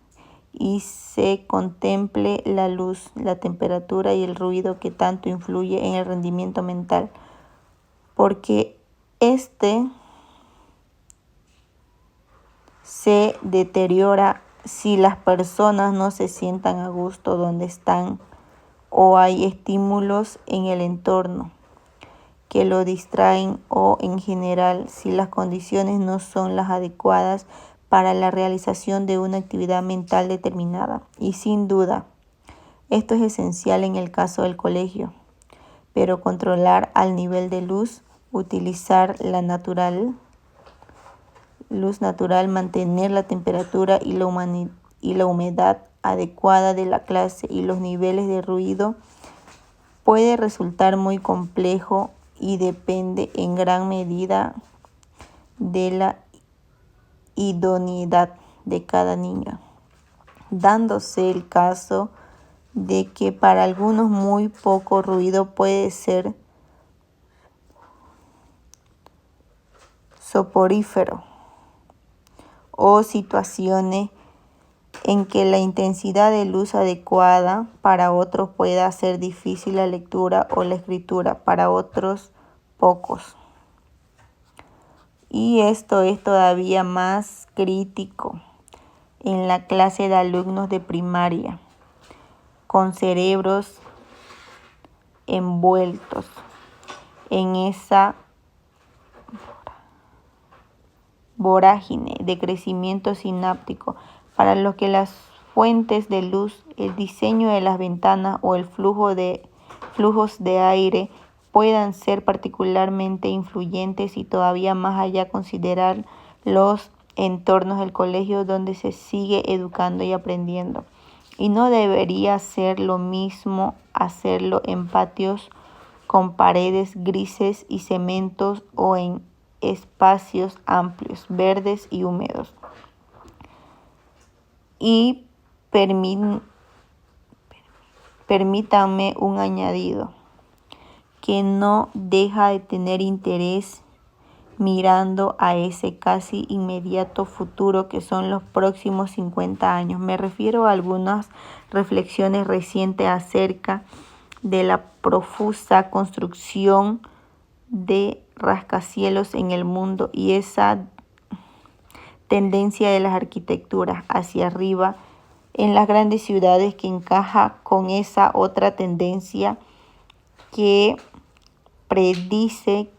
y se contemple la luz, la temperatura y el ruido que tanto influye en el rendimiento mental, porque este se deteriora si las personas no se sientan a gusto donde están o hay estímulos en el entorno que lo distraen, o en general si las condiciones no son las adecuadas para la realización de una actividad mental determinada. Y sin duda, esto es esencial en el caso del colegio, pero controlar al nivel de luz, utilizar la luz natural, mantener la temperatura y la humedad adecuada de la clase y los niveles de ruido puede resultar muy complejo y depende en gran medida de la idoneidad de cada niño, dándose el caso de que para algunos muy poco ruido puede ser soporífero, o situaciones en que la intensidad de luz adecuada para otros pueda hacer difícil la lectura o la escritura, para otros pocos. Y esto es todavía más crítico en la clase de alumnos de primaria, con cerebros envueltos en esa vorágine de crecimiento sináptico, para los que las fuentes de luz, el diseño de las ventanas o el flujos de aire puedan ser particularmente influyentes y todavía más allá considerar los entornos del colegio donde se sigue educando y aprendiendo. Y no debería ser lo mismo hacerlo en patios con paredes grises y cementos o en espacios amplios, verdes y húmedos. Y permítanme un añadido, que no deja de tener interés mirando a ese casi inmediato futuro que son los próximos 50 años. Me refiero a algunas reflexiones recientes acerca de la profusa construcción de rascacielos en el mundo y esa tendencia de las arquitecturas hacia arriba en las grandes ciudades que encaja con esa otra tendencia que predice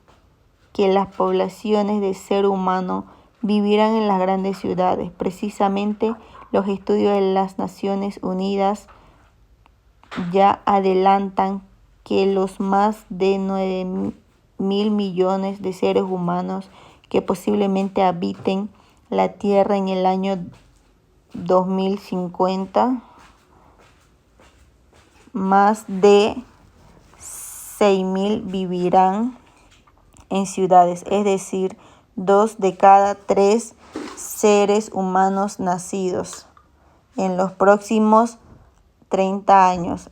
que las poblaciones de ser humano vivirán en las grandes ciudades. Precisamente los estudios de las Naciones Unidas ya adelantan que los más de 9.000 millones de seres humanos que posiblemente habiten la Tierra en el año 2050, más de 6.000 vivirán en ciudades, es decir, 2 de cada 3 seres humanos nacidos en los próximos 30 años.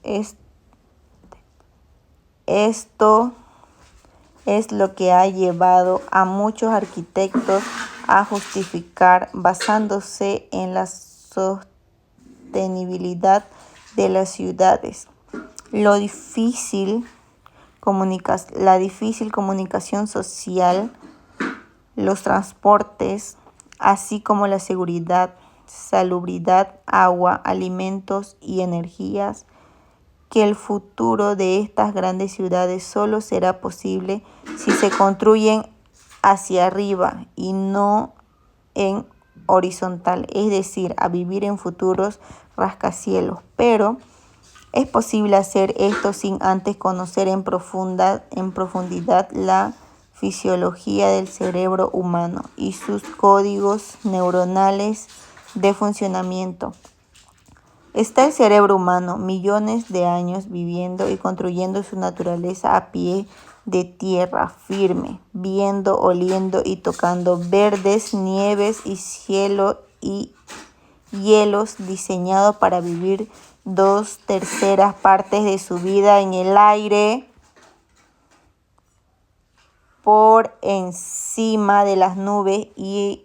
Esto es lo que ha llevado a muchos arquitectos a justificar, basándose en la sostenibilidad de las ciudades, la difícil comunicación social, los transportes, así como la seguridad, salubridad, agua, alimentos y energías, que el futuro de estas grandes ciudades solo será posible si se construyen hacia arriba y no en horizontal, es decir, a vivir en futuros rascacielos. Pero es posible hacer esto sin antes conocer en profundidad la fisiología del cerebro humano y sus códigos neuronales de funcionamiento. Está el cerebro humano, millones de años viviendo y construyendo su naturaleza a pie de tierra firme, viendo, oliendo y tocando verdes, nieves y cielo y hielos, diseñado para vivir 2/3 partes de su vida en el aire, por encima de las nubes y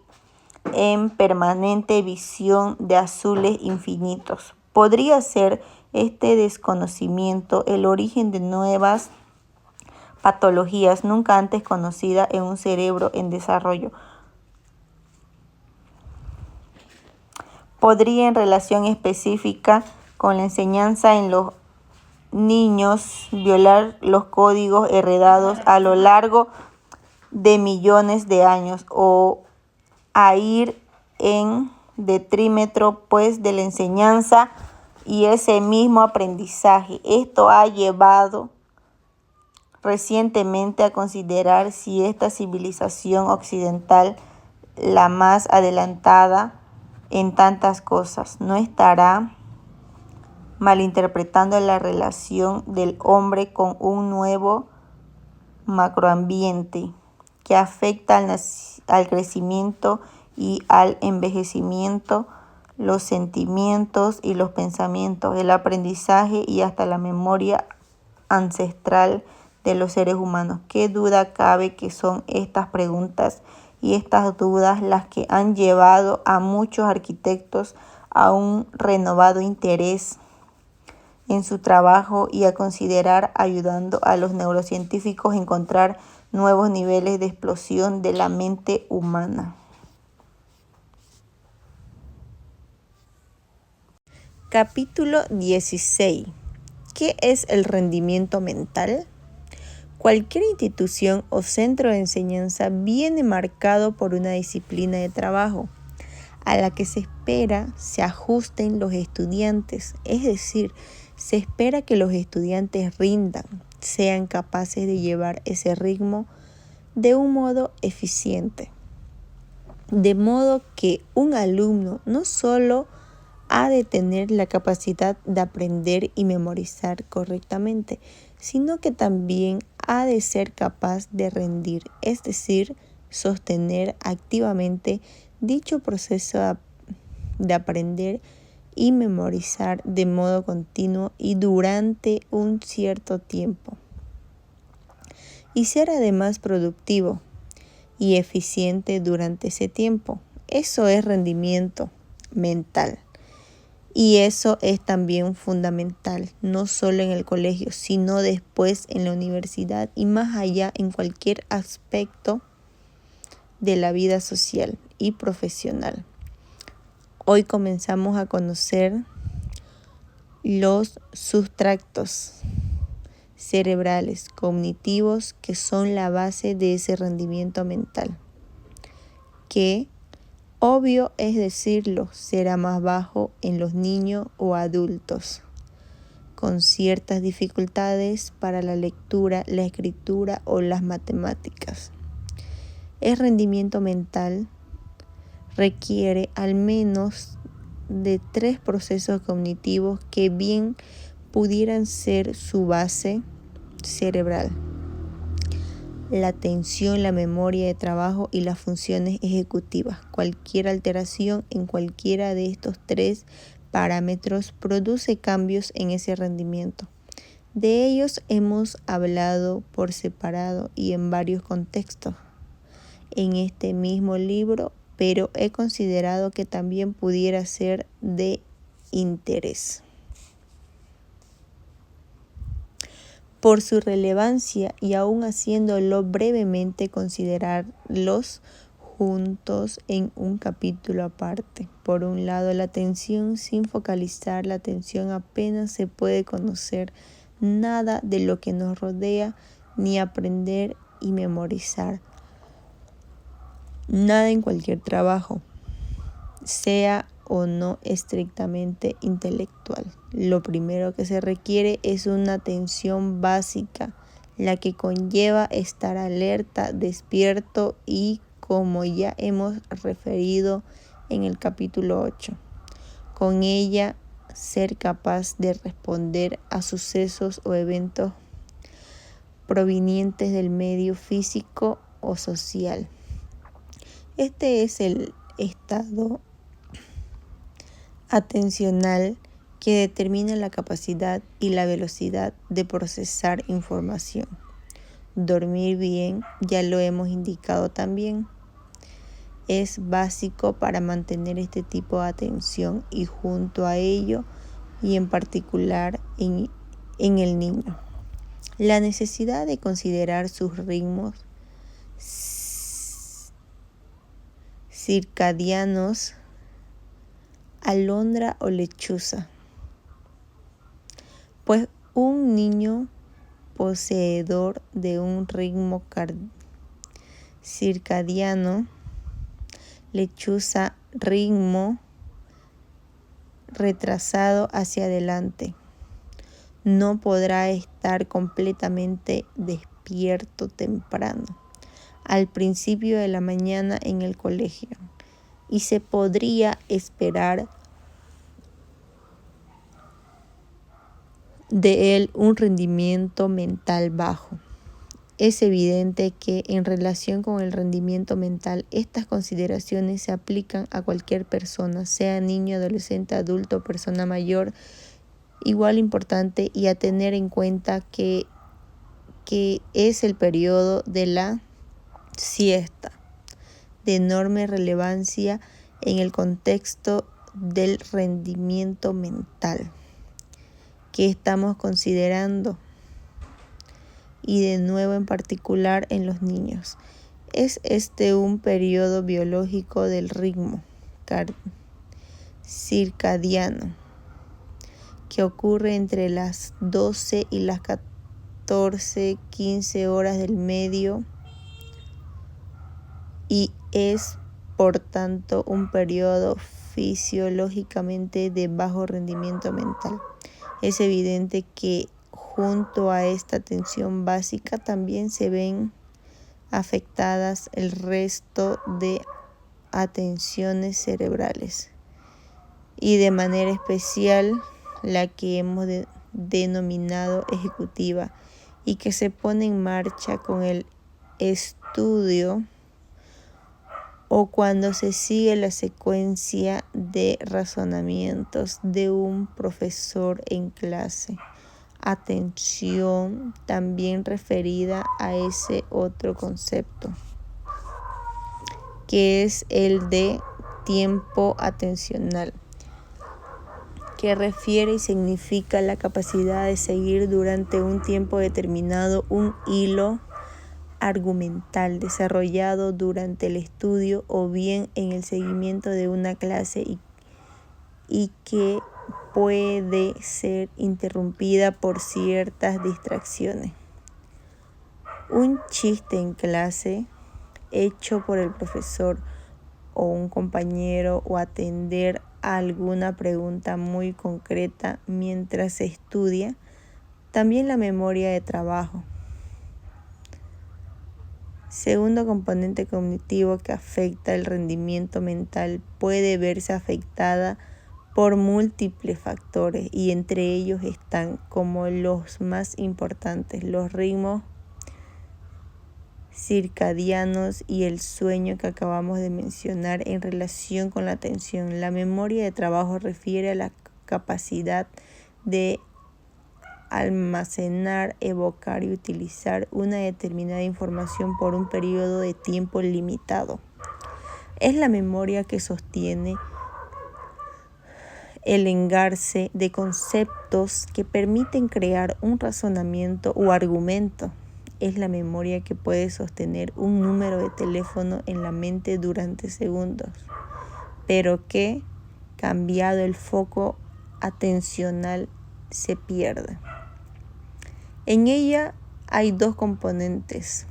en permanente visión de azules infinitos. Podría ser este desconocimiento el origen de nuevas patologías nunca antes conocidas en un cerebro en desarrollo. Podría, en relación específica con la enseñanza en los niños, violar los códigos heredados a lo largo de millones de años o a ir en detrimento pues de la enseñanza y ese mismo aprendizaje. Esto ha llevado recientemente a considerar si esta civilización occidental, la más adelantada en tantas cosas, no estará malinterpretando la relación del hombre con un nuevo macroambiente que afecta al crecimiento y al envejecimiento, los sentimientos y los pensamientos, el aprendizaje y hasta la memoria ancestral de los seres humanos. ¿Qué duda cabe que son estas preguntas y estas dudas las que han llevado a muchos arquitectos a un renovado interés en su trabajo y a considerar ayudando a los neurocientíficos a encontrar nuevos niveles de explosión de la mente humana? Capítulo 16. ¿Qué es el rendimiento mental? Cualquier institución o centro de enseñanza viene marcado por una disciplina de trabajo a la que se espera se ajusten los estudiantes, es decir, se espera que los estudiantes rindan sean capaces de llevar ese ritmo de un modo eficiente. De modo que un alumno no solo ha de tener la capacidad de aprender y memorizar correctamente, sino que también ha de ser capaz de rendir, es decir, sostener activamente dicho proceso de aprender y memorizar de modo continuo y durante un cierto tiempo. Y ser además productivo y eficiente durante ese tiempo. Eso es rendimiento mental. Y eso es también fundamental, no solo en el colegio, sino después en la universidad y más allá en cualquier aspecto de la vida social y profesional. Hoy comenzamos a conocer los sustratos cerebrales cognitivos que son la base de ese rendimiento mental, que, obvio es decirlo, será más bajo en los niños o adultos con ciertas dificultades para la lectura, la escritura o las matemáticas. El rendimiento mental requiere al menos de 3 procesos cognitivos que bien pudieran ser su base cerebral: la atención, la memoria de trabajo y las funciones ejecutivas. Cualquier alteración en cualquiera de estos 3 parámetros produce cambios en ese rendimiento. De ellos hemos hablado por separado y en varios contextos en este mismo libro, pero he considerado que también pudiera ser de interés por su relevancia y aún haciéndolo brevemente considerarlos juntos en un capítulo aparte. Por un lado, la atención. Sin focalizar la atención apenas se puede conocer nada de lo que nos rodea, ni aprender y memorizar nada en cualquier trabajo, sea o no estrictamente intelectual. Lo primero que se requiere es una atención básica, la que conlleva estar alerta, despierto y, como ya hemos referido en el capítulo 8, con ella ser capaz de responder a sucesos o eventos provenientes del medio físico o social. Este es el estado atencional que determina la capacidad y la velocidad de procesar información. Dormir bien, ya lo hemos indicado también, es básico para mantener este tipo de atención y junto a ello, y en particular en el niño, la necesidad de considerar sus ritmos circadianos, alondra o lechuza, pues un niño poseedor de un ritmo circadiano, lechuza, ritmo retrasado hacia adelante, no podrá estar completamente despierto temprano, al principio de la mañana en el colegio, y se podría esperar de él un rendimiento mental bajo. Es evidente que en relación con el rendimiento mental, estas consideraciones se aplican a cualquier persona, sea niño, adolescente, adulto o persona mayor, igual importante, y a tener en cuenta que es el periodo de la siesta, de enorme relevancia en el contexto del rendimiento mental que estamos considerando, y de nuevo en particular en los niños. Es un periodo biológico del ritmo circadiano que ocurre entre las 12 y las 14-15 horas del medio y es por tanto un periodo fisiológicamente de bajo rendimiento mental. Es evidente que junto a esta atención básica también se ven afectadas el resto de atenciones cerebrales y de manera especial la que hemos denominado ejecutiva y que se pone en marcha con el estudio o cuando se sigue la secuencia de razonamientos de un profesor en clase. Atención también referida a ese otro concepto, que es el de tiempo atencional, que refiere y significa la capacidad de seguir durante un tiempo determinado un hilo argumental desarrollado durante el estudio o bien en el seguimiento de una clase y que puede ser interrumpida por ciertas distracciones. Un chiste en clase hecho por el profesor o un compañero o atender a alguna pregunta muy concreta mientras se estudia. También la memoria de trabajo. Segundo componente cognitivo que afecta el rendimiento mental puede verse afectada por múltiples factores y entre ellos están como los más importantes los ritmos circadianos y el sueño que acabamos de mencionar en relación con la atención. La memoria de trabajo refiere a la capacidad de almacenar, evocar y utilizar una determinada información por un periodo de tiempo limitado. Es la memoria que sostiene el engarce de conceptos que permiten crear un razonamiento o argumento. Es la memoria que puede sostener un número de teléfono en la mente durante segundos, pero que, cambiado el foco atencional, se pierde. En ella hay dos componentes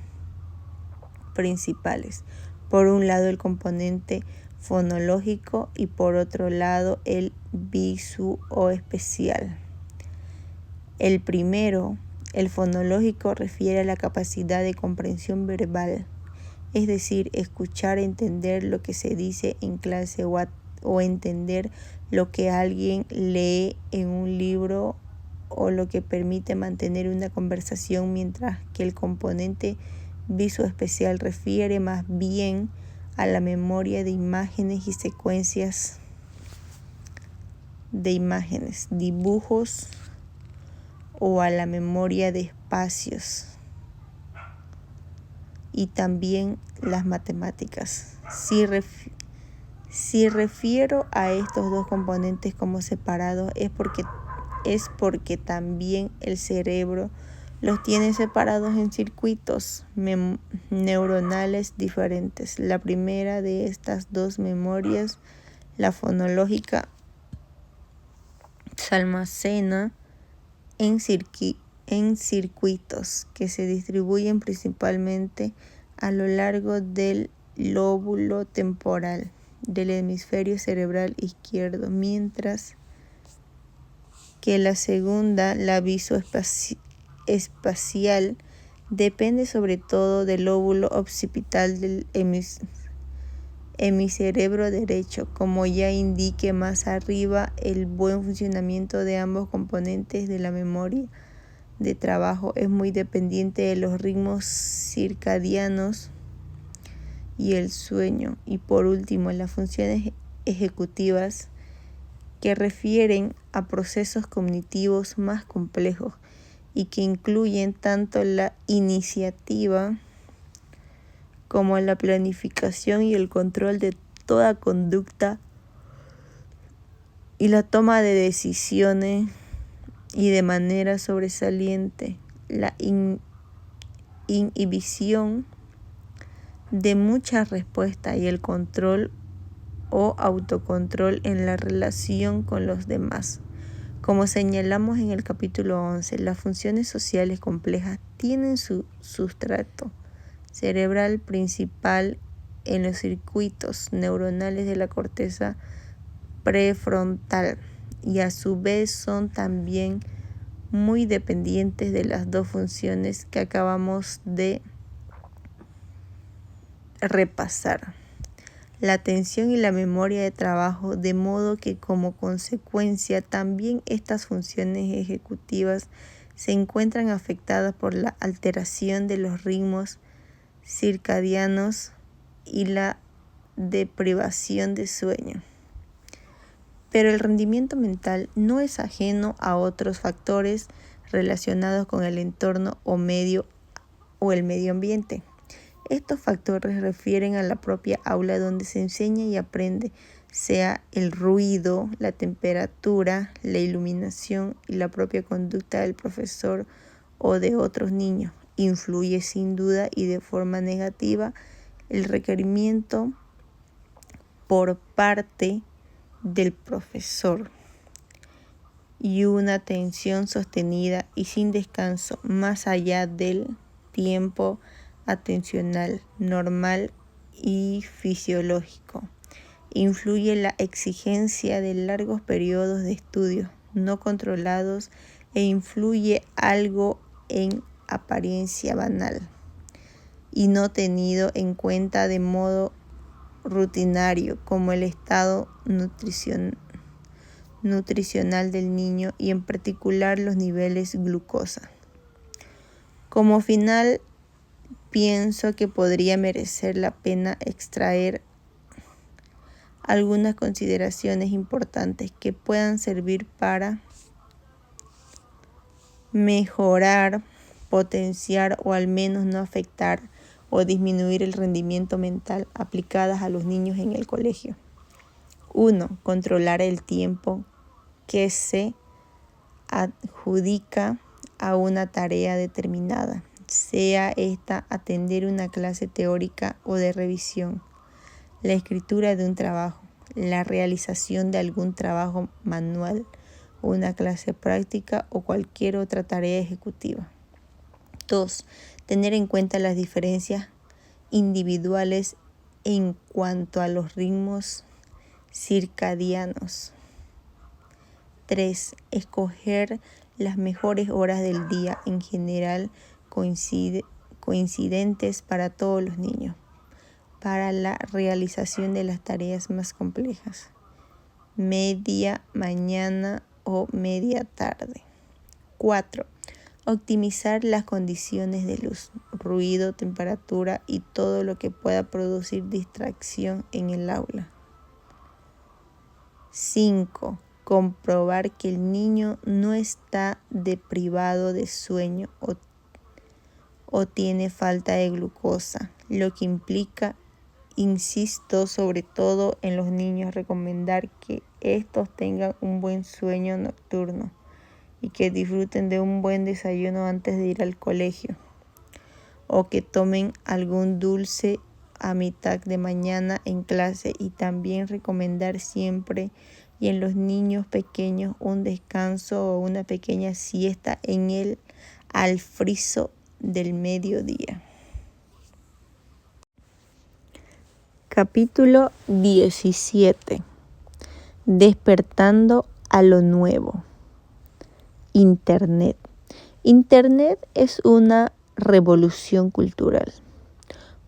principales. Por un lado el componente fonológico y por otro lado el visoespecial. El primero, el fonológico, refiere a la capacidad de comprensión verbal, es decir, escuchar, entender lo que se dice en clase o entender lo que alguien lee en un libro o lo que permite mantener una conversación, mientras que el componente visoespecial refiere más bien a la memoria de imágenes y secuencias de imágenes, dibujos o a la memoria de espacios y también las matemáticas. Si refiero a estos dos componentes como separados es porque también el cerebro los tiene separados en circuitos neuronales diferentes. La primera de estas dos memorias, la fonológica, se almacena en circuitos que se distribuyen principalmente a lo largo del lóbulo temporal del hemisferio cerebral izquierdo, mientras que la segunda, la visoespacial, depende sobre todo del lóbulo occipital del hemicerebro derecho. Como ya indiqué más arriba, el buen funcionamiento de ambos componentes de la memoria de trabajo es muy dependiente de los ritmos circadianos y el sueño. Y por último, las funciones ejecutivas, que refieren a procesos cognitivos más complejos y que incluyen tanto la iniciativa como la planificación y el control de toda conducta y la toma de decisiones, y de manera sobresaliente la inhibición de muchas respuestas y el control o autocontrol en la relación con los demás. Como señalamos en el capítulo 11, las funciones sociales complejas tienen su sustrato cerebral principal en los circuitos neuronales de la corteza prefrontal y a su vez son también muy dependientes de las dos funciones que acabamos de repasar, la atención y la memoria de trabajo, de modo que como consecuencia también estas funciones ejecutivas se encuentran afectadas por la alteración de los ritmos circadianos y la deprivación de sueño. Pero el rendimiento mental no es ajeno a otros factores relacionados con el entorno o el medio ambiente. Estos factores refieren a la propia aula donde se enseña y aprende, sea el ruido, la temperatura, la iluminación y la propia conducta del profesor o de otros niños. Influye sin duda y de forma negativa el requerimiento por parte del profesor y una atención sostenida y sin descanso más allá del tiempo atencional normal y fisiológico. Influye la exigencia de largos periodos de estudio no controlados e influye algo en apariencia banal y no tenido en cuenta de modo rutinario, como el estado nutricional del niño y en particular los niveles glucosa. Como final, pienso que podría merecer la pena extraer algunas consideraciones importantes que puedan servir para mejorar, potenciar o al menos no afectar o disminuir el rendimiento mental aplicadas a los niños en el colegio. 1. Controlar el tiempo que se adjudica a una tarea determinada, sea esta atender una clase teórica o de revisión, la escritura de un trabajo, la realización de algún trabajo manual, una clase práctica o cualquier otra tarea ejecutiva. 2. Tener en cuenta las diferencias individuales en cuanto a los ritmos circadianos. 3. Escoger las mejores horas del día, en general coincidentes para todos los niños, para la realización de las tareas más complejas, media mañana o media tarde. 4. Optimizar las condiciones de luz, ruido, temperatura y todo lo que pueda producir distracción en el aula. 5. Comprobar que el niño no está deprivado de sueño o tiene falta de glucosa, lo que implica, insisto, sobre todo en los niños, recomendar que estos tengan un buen sueño nocturno y que disfruten de un buen desayuno antes de ir al colegio, o que tomen algún dulce a mitad de mañana en clase, y también recomendar siempre y en los niños pequeños un descanso o una pequeña siesta en el alfrizo del mediodía. Capítulo 17. Despertando a lo nuevo. Internet. Internet es una revolución cultural,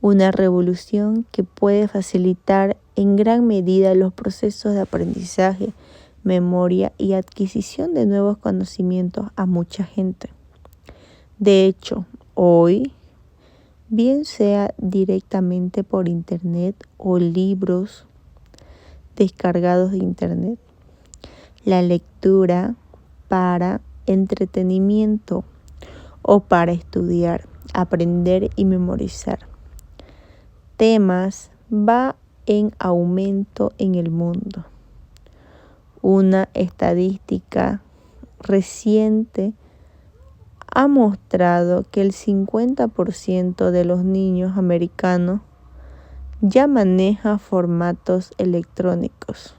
una revolución que puede facilitar en gran medida los procesos de aprendizaje, memoria y adquisición de nuevos conocimientos a mucha gente. De hecho, hoy, bien sea directamente por Internet o libros descargados de Internet, la lectura para entretenimiento o para estudiar, aprender y memorizar temas va en aumento en el mundo. Una estadística reciente ha mostrado que el 50% de los niños americanos ya maneja formatos electrónicos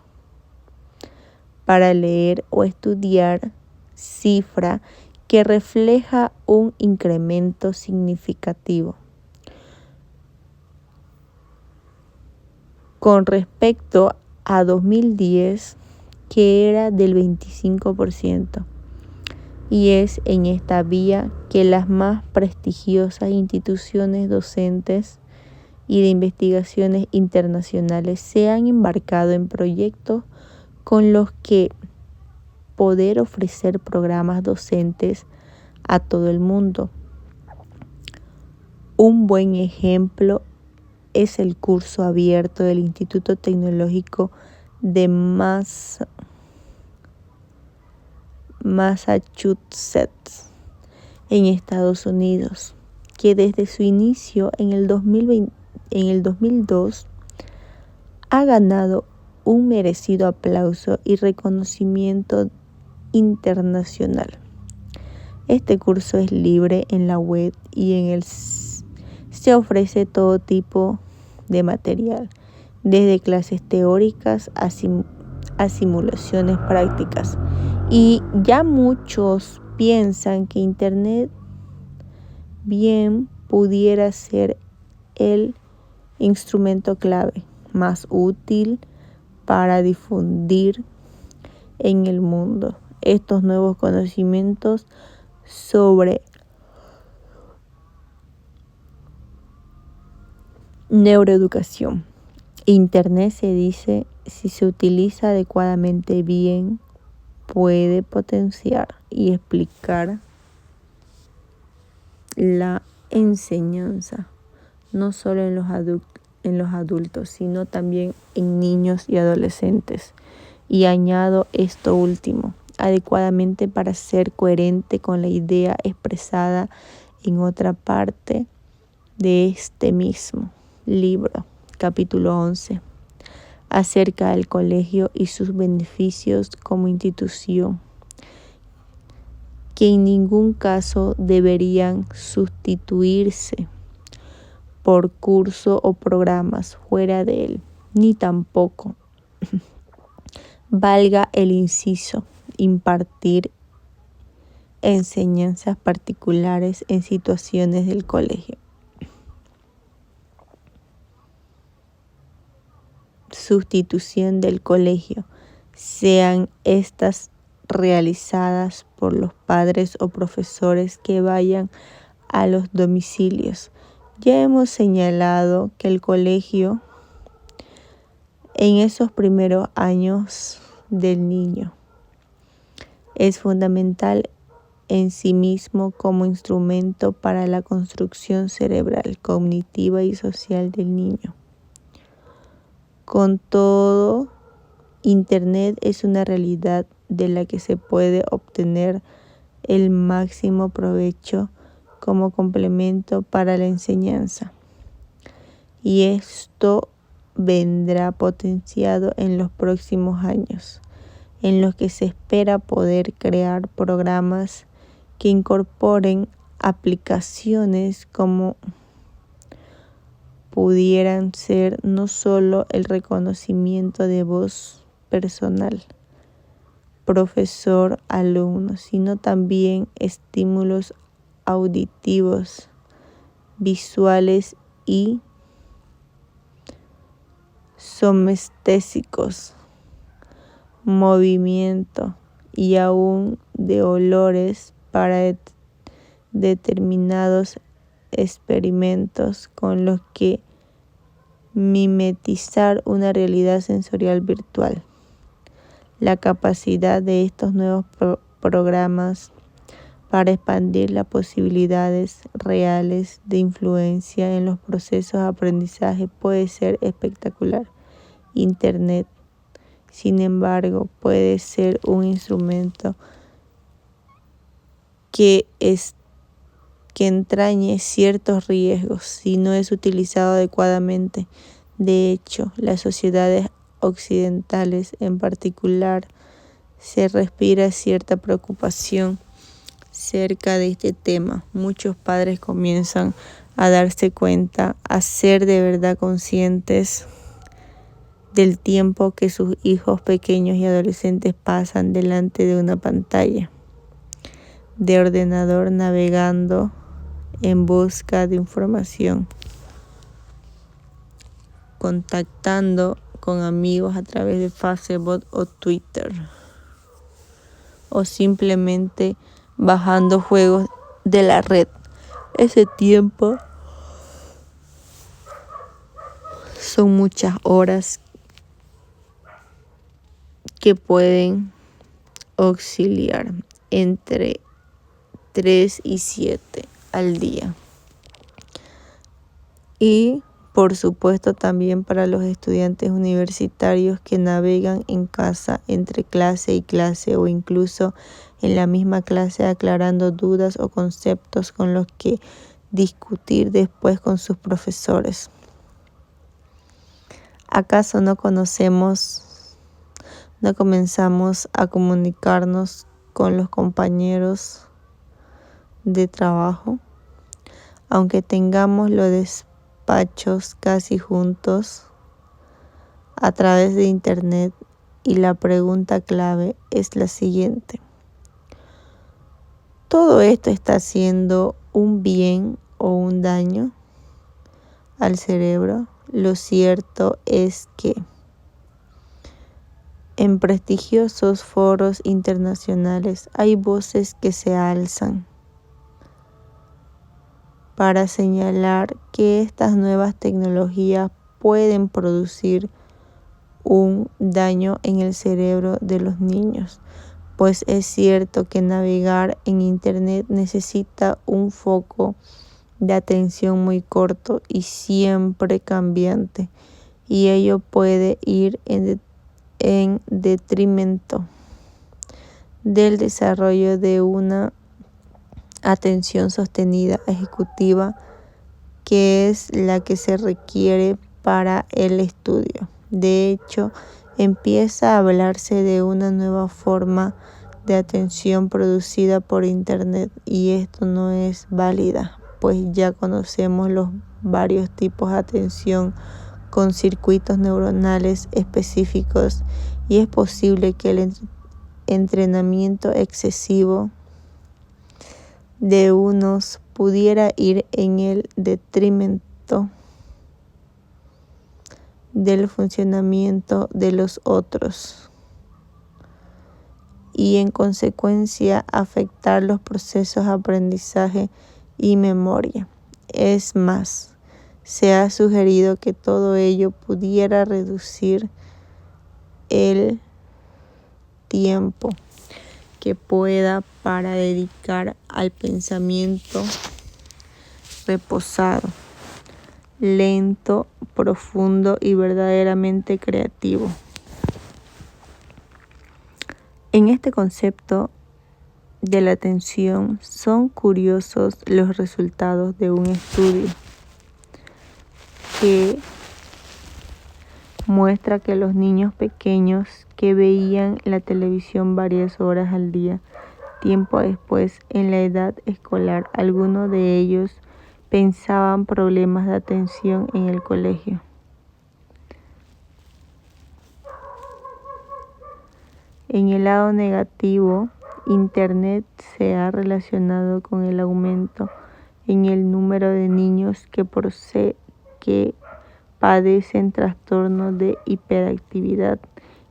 para leer o estudiar, cifra que refleja un incremento significativo con respecto a 2010, que era del 25%, Y es en esta vía que las más prestigiosas instituciones docentes y de investigaciones internacionales se han embarcado en proyectos con los que poder ofrecer programas docentes a todo el mundo. Un buen ejemplo es el curso abierto del Instituto Tecnológico de Massachusetts en Estados Unidos, que desde su inicio en el 2002 ha ganado un merecido aplauso y reconocimiento internacional. Este curso es libre en la web y en él se ofrece todo tipo de material, desde clases teóricas a simulaciones prácticas. Y ya muchos piensan que Internet bien pudiera ser el instrumento clave más útil para difundir en el mundo estos nuevos conocimientos sobre neuroeducación. Internet, se dice, si se utiliza adecuadamente bien, puede potenciar y explicar la enseñanza, no solo en los adultos, sino también en niños y adolescentes. Y añado esto último, adecuadamente para ser coherente con la idea expresada en otra parte de este mismo libro, capítulo 11, acerca del colegio y sus beneficios como institución, que en ningún caso deberían sustituirse por cursos o programas fuera de él, ni tampoco, valga el inciso, impartir enseñanzas particulares en situaciones del colegio. Sustitución del colegio, sean estas realizadas por los padres o profesores que vayan a los domicilios. Ya hemos señalado que el colegio en esos primeros años del niño es fundamental en sí mismo como instrumento para la construcción cerebral, cognitiva y social del niño. Con todo, Internet es una realidad de la que se puede obtener el máximo provecho como complemento para la enseñanza. Y esto vendrá potenciado en los próximos años, en los que se espera poder crear programas que incorporen aplicaciones como pudieran ser no solo el reconocimiento de voz personal, profesor-alumno, sino también estímulos auditivos, visuales y somestésicos, movimiento y aún de olores para determinados experimentos con los que mimetizar una realidad sensorial virtual. La capacidad de estos nuevos programas para expandir las posibilidades reales de influencia en los procesos de aprendizaje puede ser espectacular. Internet, sin embargo, puede ser un instrumento que entrañe ciertos riesgos si no es utilizado adecuadamente. De hecho, las sociedades occidentales en particular se respira cierta preocupación cerca de este tema. Muchos padres comienzan a darse cuenta, a ser de verdad conscientes del tiempo que sus hijos pequeños y adolescentes pasan delante de una pantalla de ordenador, navegando en busca de información, contactando con amigos a través de Facebook o Twitter, o simplemente bajando juegos de la red. Ese tiempo son muchas horas que pueden oscilar entre 3 y 7 al día. Y por supuesto también para los estudiantes universitarios que navegan en casa entre clase y clase o incluso en la misma clase aclarando dudas o conceptos con los que discutir después con sus profesores. ¿Acaso no comenzamos a comunicarnos con los compañeros de trabajo? Aunque tengamos los despachos casi juntos a través de internet, y la pregunta clave es la siguiente: ¿todo esto está haciendo un bien o un daño al cerebro? Lo cierto es que en prestigiosos foros internacionales hay voces que se alzan para señalar que estas nuevas tecnologías pueden producir un daño en el cerebro de los niños, pues es cierto que navegar en Internet necesita un foco de atención muy corto y siempre cambiante, y ello puede ir en detrimento del desarrollo de una atención sostenida ejecutiva, que es la que se requiere para el estudio. De hecho, empieza a hablarse de una nueva forma de atención producida por Internet, y esto no es válida, pues ya conocemos los varios tipos de atención con circuitos neuronales específicos, y es posible que el entrenamiento excesivo de unos pudiera ir en el detrimento del funcionamiento de los otros y en consecuencia afectar los procesos de aprendizaje y memoria. Es más, se ha sugerido que todo ello pudiera reducir el tiempo que pueda para dedicar al pensamiento reposado, lento, profundo y verdaderamente creativo. En este concepto de la atención son curiosos los resultados de un estudio que muestra que los niños pequeños que veían la televisión varias horas al día, tiempo después en la edad escolar, algunos de ellos pensaban problemas de atención en el colegio. En el lado negativo, Internet se ha relacionado con el aumento en el número de niños que padecen trastornos de hiperactividad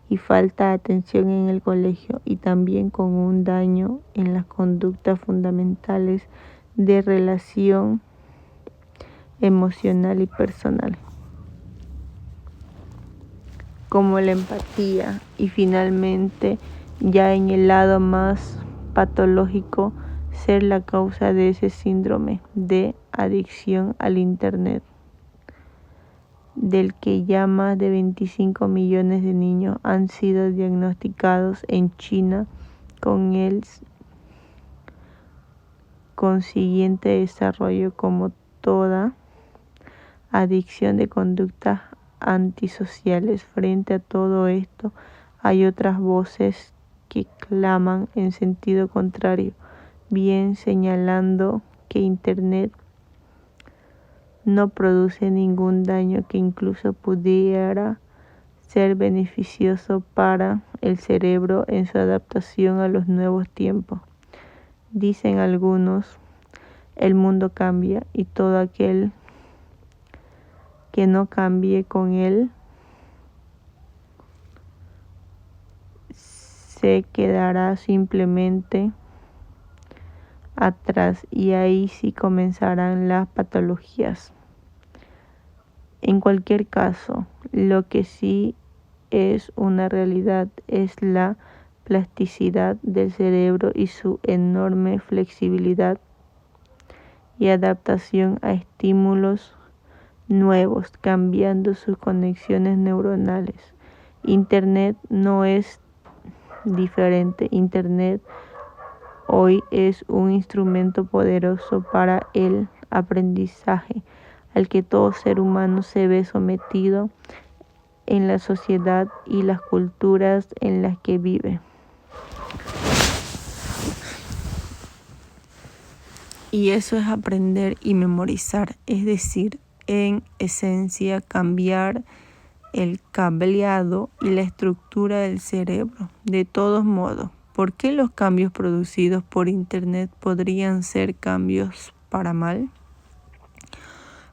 y falta de atención en el colegio, y también con un daño en las conductas fundamentales de relación emocional y personal, como la empatía, y finalmente, ya en el lado más patológico, ser la causa de ese síndrome de adicción al Internet, del que ya más de 25 millones de niños han sido diagnosticados en China, con el consiguiente desarrollo. Como toda adicción de conductas antisociales, frente a todo esto hay otras voces que claman en sentido contrario, bien señalando que Internet no produce ningún daño, que incluso pudiera ser beneficioso para el cerebro en su adaptación a los nuevos tiempos. Dicen algunos, el mundo cambia y todo aquel que no cambie con él se quedará simplemente atrás y ahí sí comenzarán las patologías. En cualquier caso, lo que sí es una realidad es la plasticidad del cerebro y su enorme flexibilidad y adaptación a estímulos nuevos, cambiando sus conexiones neuronales. Internet no es diferente. Internet hoy es un instrumento poderoso para el aprendizaje al que todo ser humano se ve sometido en la sociedad y las culturas en las que vive. Y eso es aprender y memorizar, es decir, en esencia cambiar el cableado y la estructura del cerebro. De todos modos, ¿por qué los cambios producidos por Internet podrían ser cambios para mal?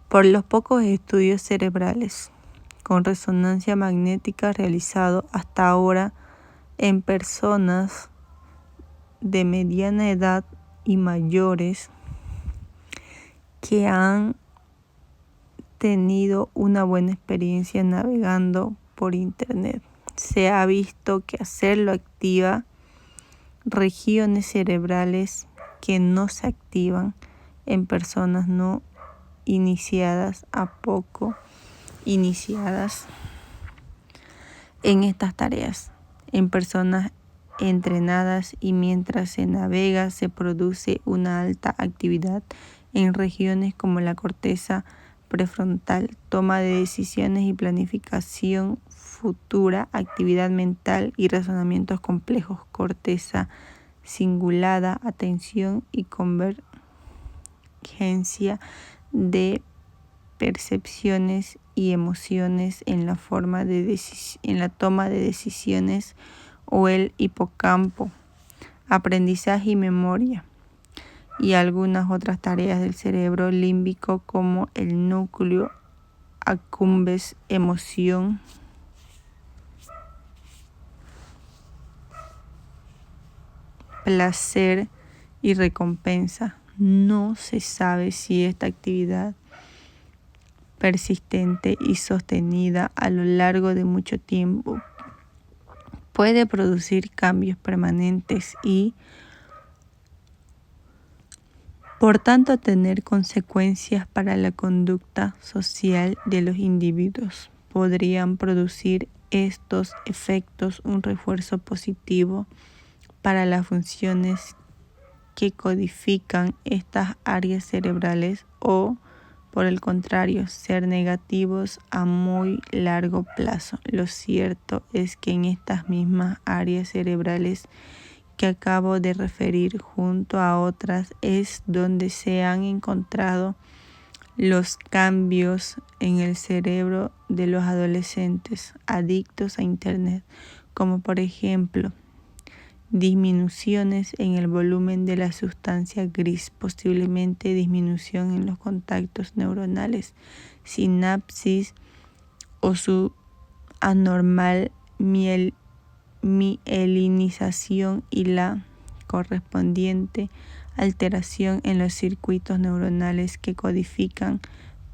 Por los pocos estudios cerebrales con resonancia magnética realizados hasta ahora en personas de mediana edad y mayores que han tenido una buena experiencia navegando por Internet. Se ha visto que hacerlo activa regiones cerebrales que no se activan en personas no iniciadas iniciadas en estas tareas, en personas entrenadas, y mientras se navega se produce una alta actividad en regiones como la corteza prefrontal, toma de decisiones y planificación futura, actividad mental y razonamientos complejos, corteza cingulada, atención y convergencia de percepciones y emociones en la toma de decisiones, o el hipocampo, aprendizaje y memoria, y algunas otras tareas del cerebro límbico como el núcleo accumbens, emoción, placer y recompensa. No se sabe si esta actividad persistente y sostenida a lo largo de mucho tiempo puede producir cambios permanentes y, por tanto, tener consecuencias para la conducta social de los individuos. Podrían producir estos efectos un refuerzo positivo para las funciones que codifican estas áreas cerebrales, o, por el contrario, ser negativos a muy largo plazo. Lo cierto es que en estas mismas áreas cerebrales que acabo de referir, junto a otras, es donde se han encontrado los cambios en el cerebro de los adolescentes adictos a Internet, como por ejemplo disminuciones en el volumen de la sustancia gris, posiblemente disminución en los contactos neuronales, sinapsis o su anormal mielinización y la correspondiente alteración en los circuitos neuronales que codifican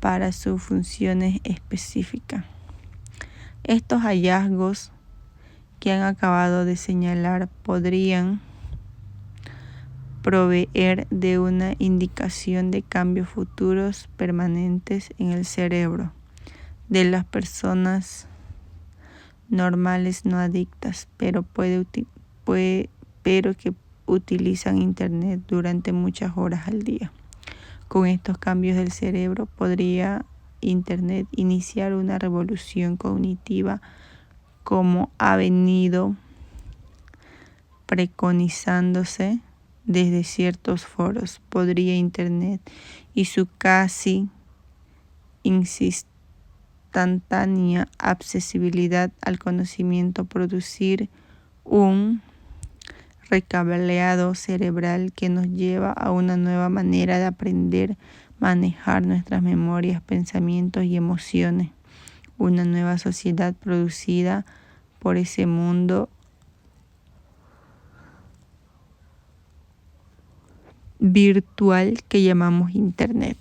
para sus funciones específicas. Estos hallazgos que han acabado de señalar podrían proveer de una indicación de cambios futuros permanentes en el cerebro de las personas normales no adictas, pero que utilizan Internet durante muchas horas al día. Con estos cambios del cerebro podría Internet iniciar una revolución cognitiva, como ha venido preconizándose desde ciertos foros. Podría Internet y su casi instantánea accesibilidad al conocimiento producir un recableado cerebral que nos lleva a una nueva manera de aprender, manejar nuestras memorias, pensamientos y emociones. Una nueva sociedad producida por ese mundo virtual que llamamos Internet.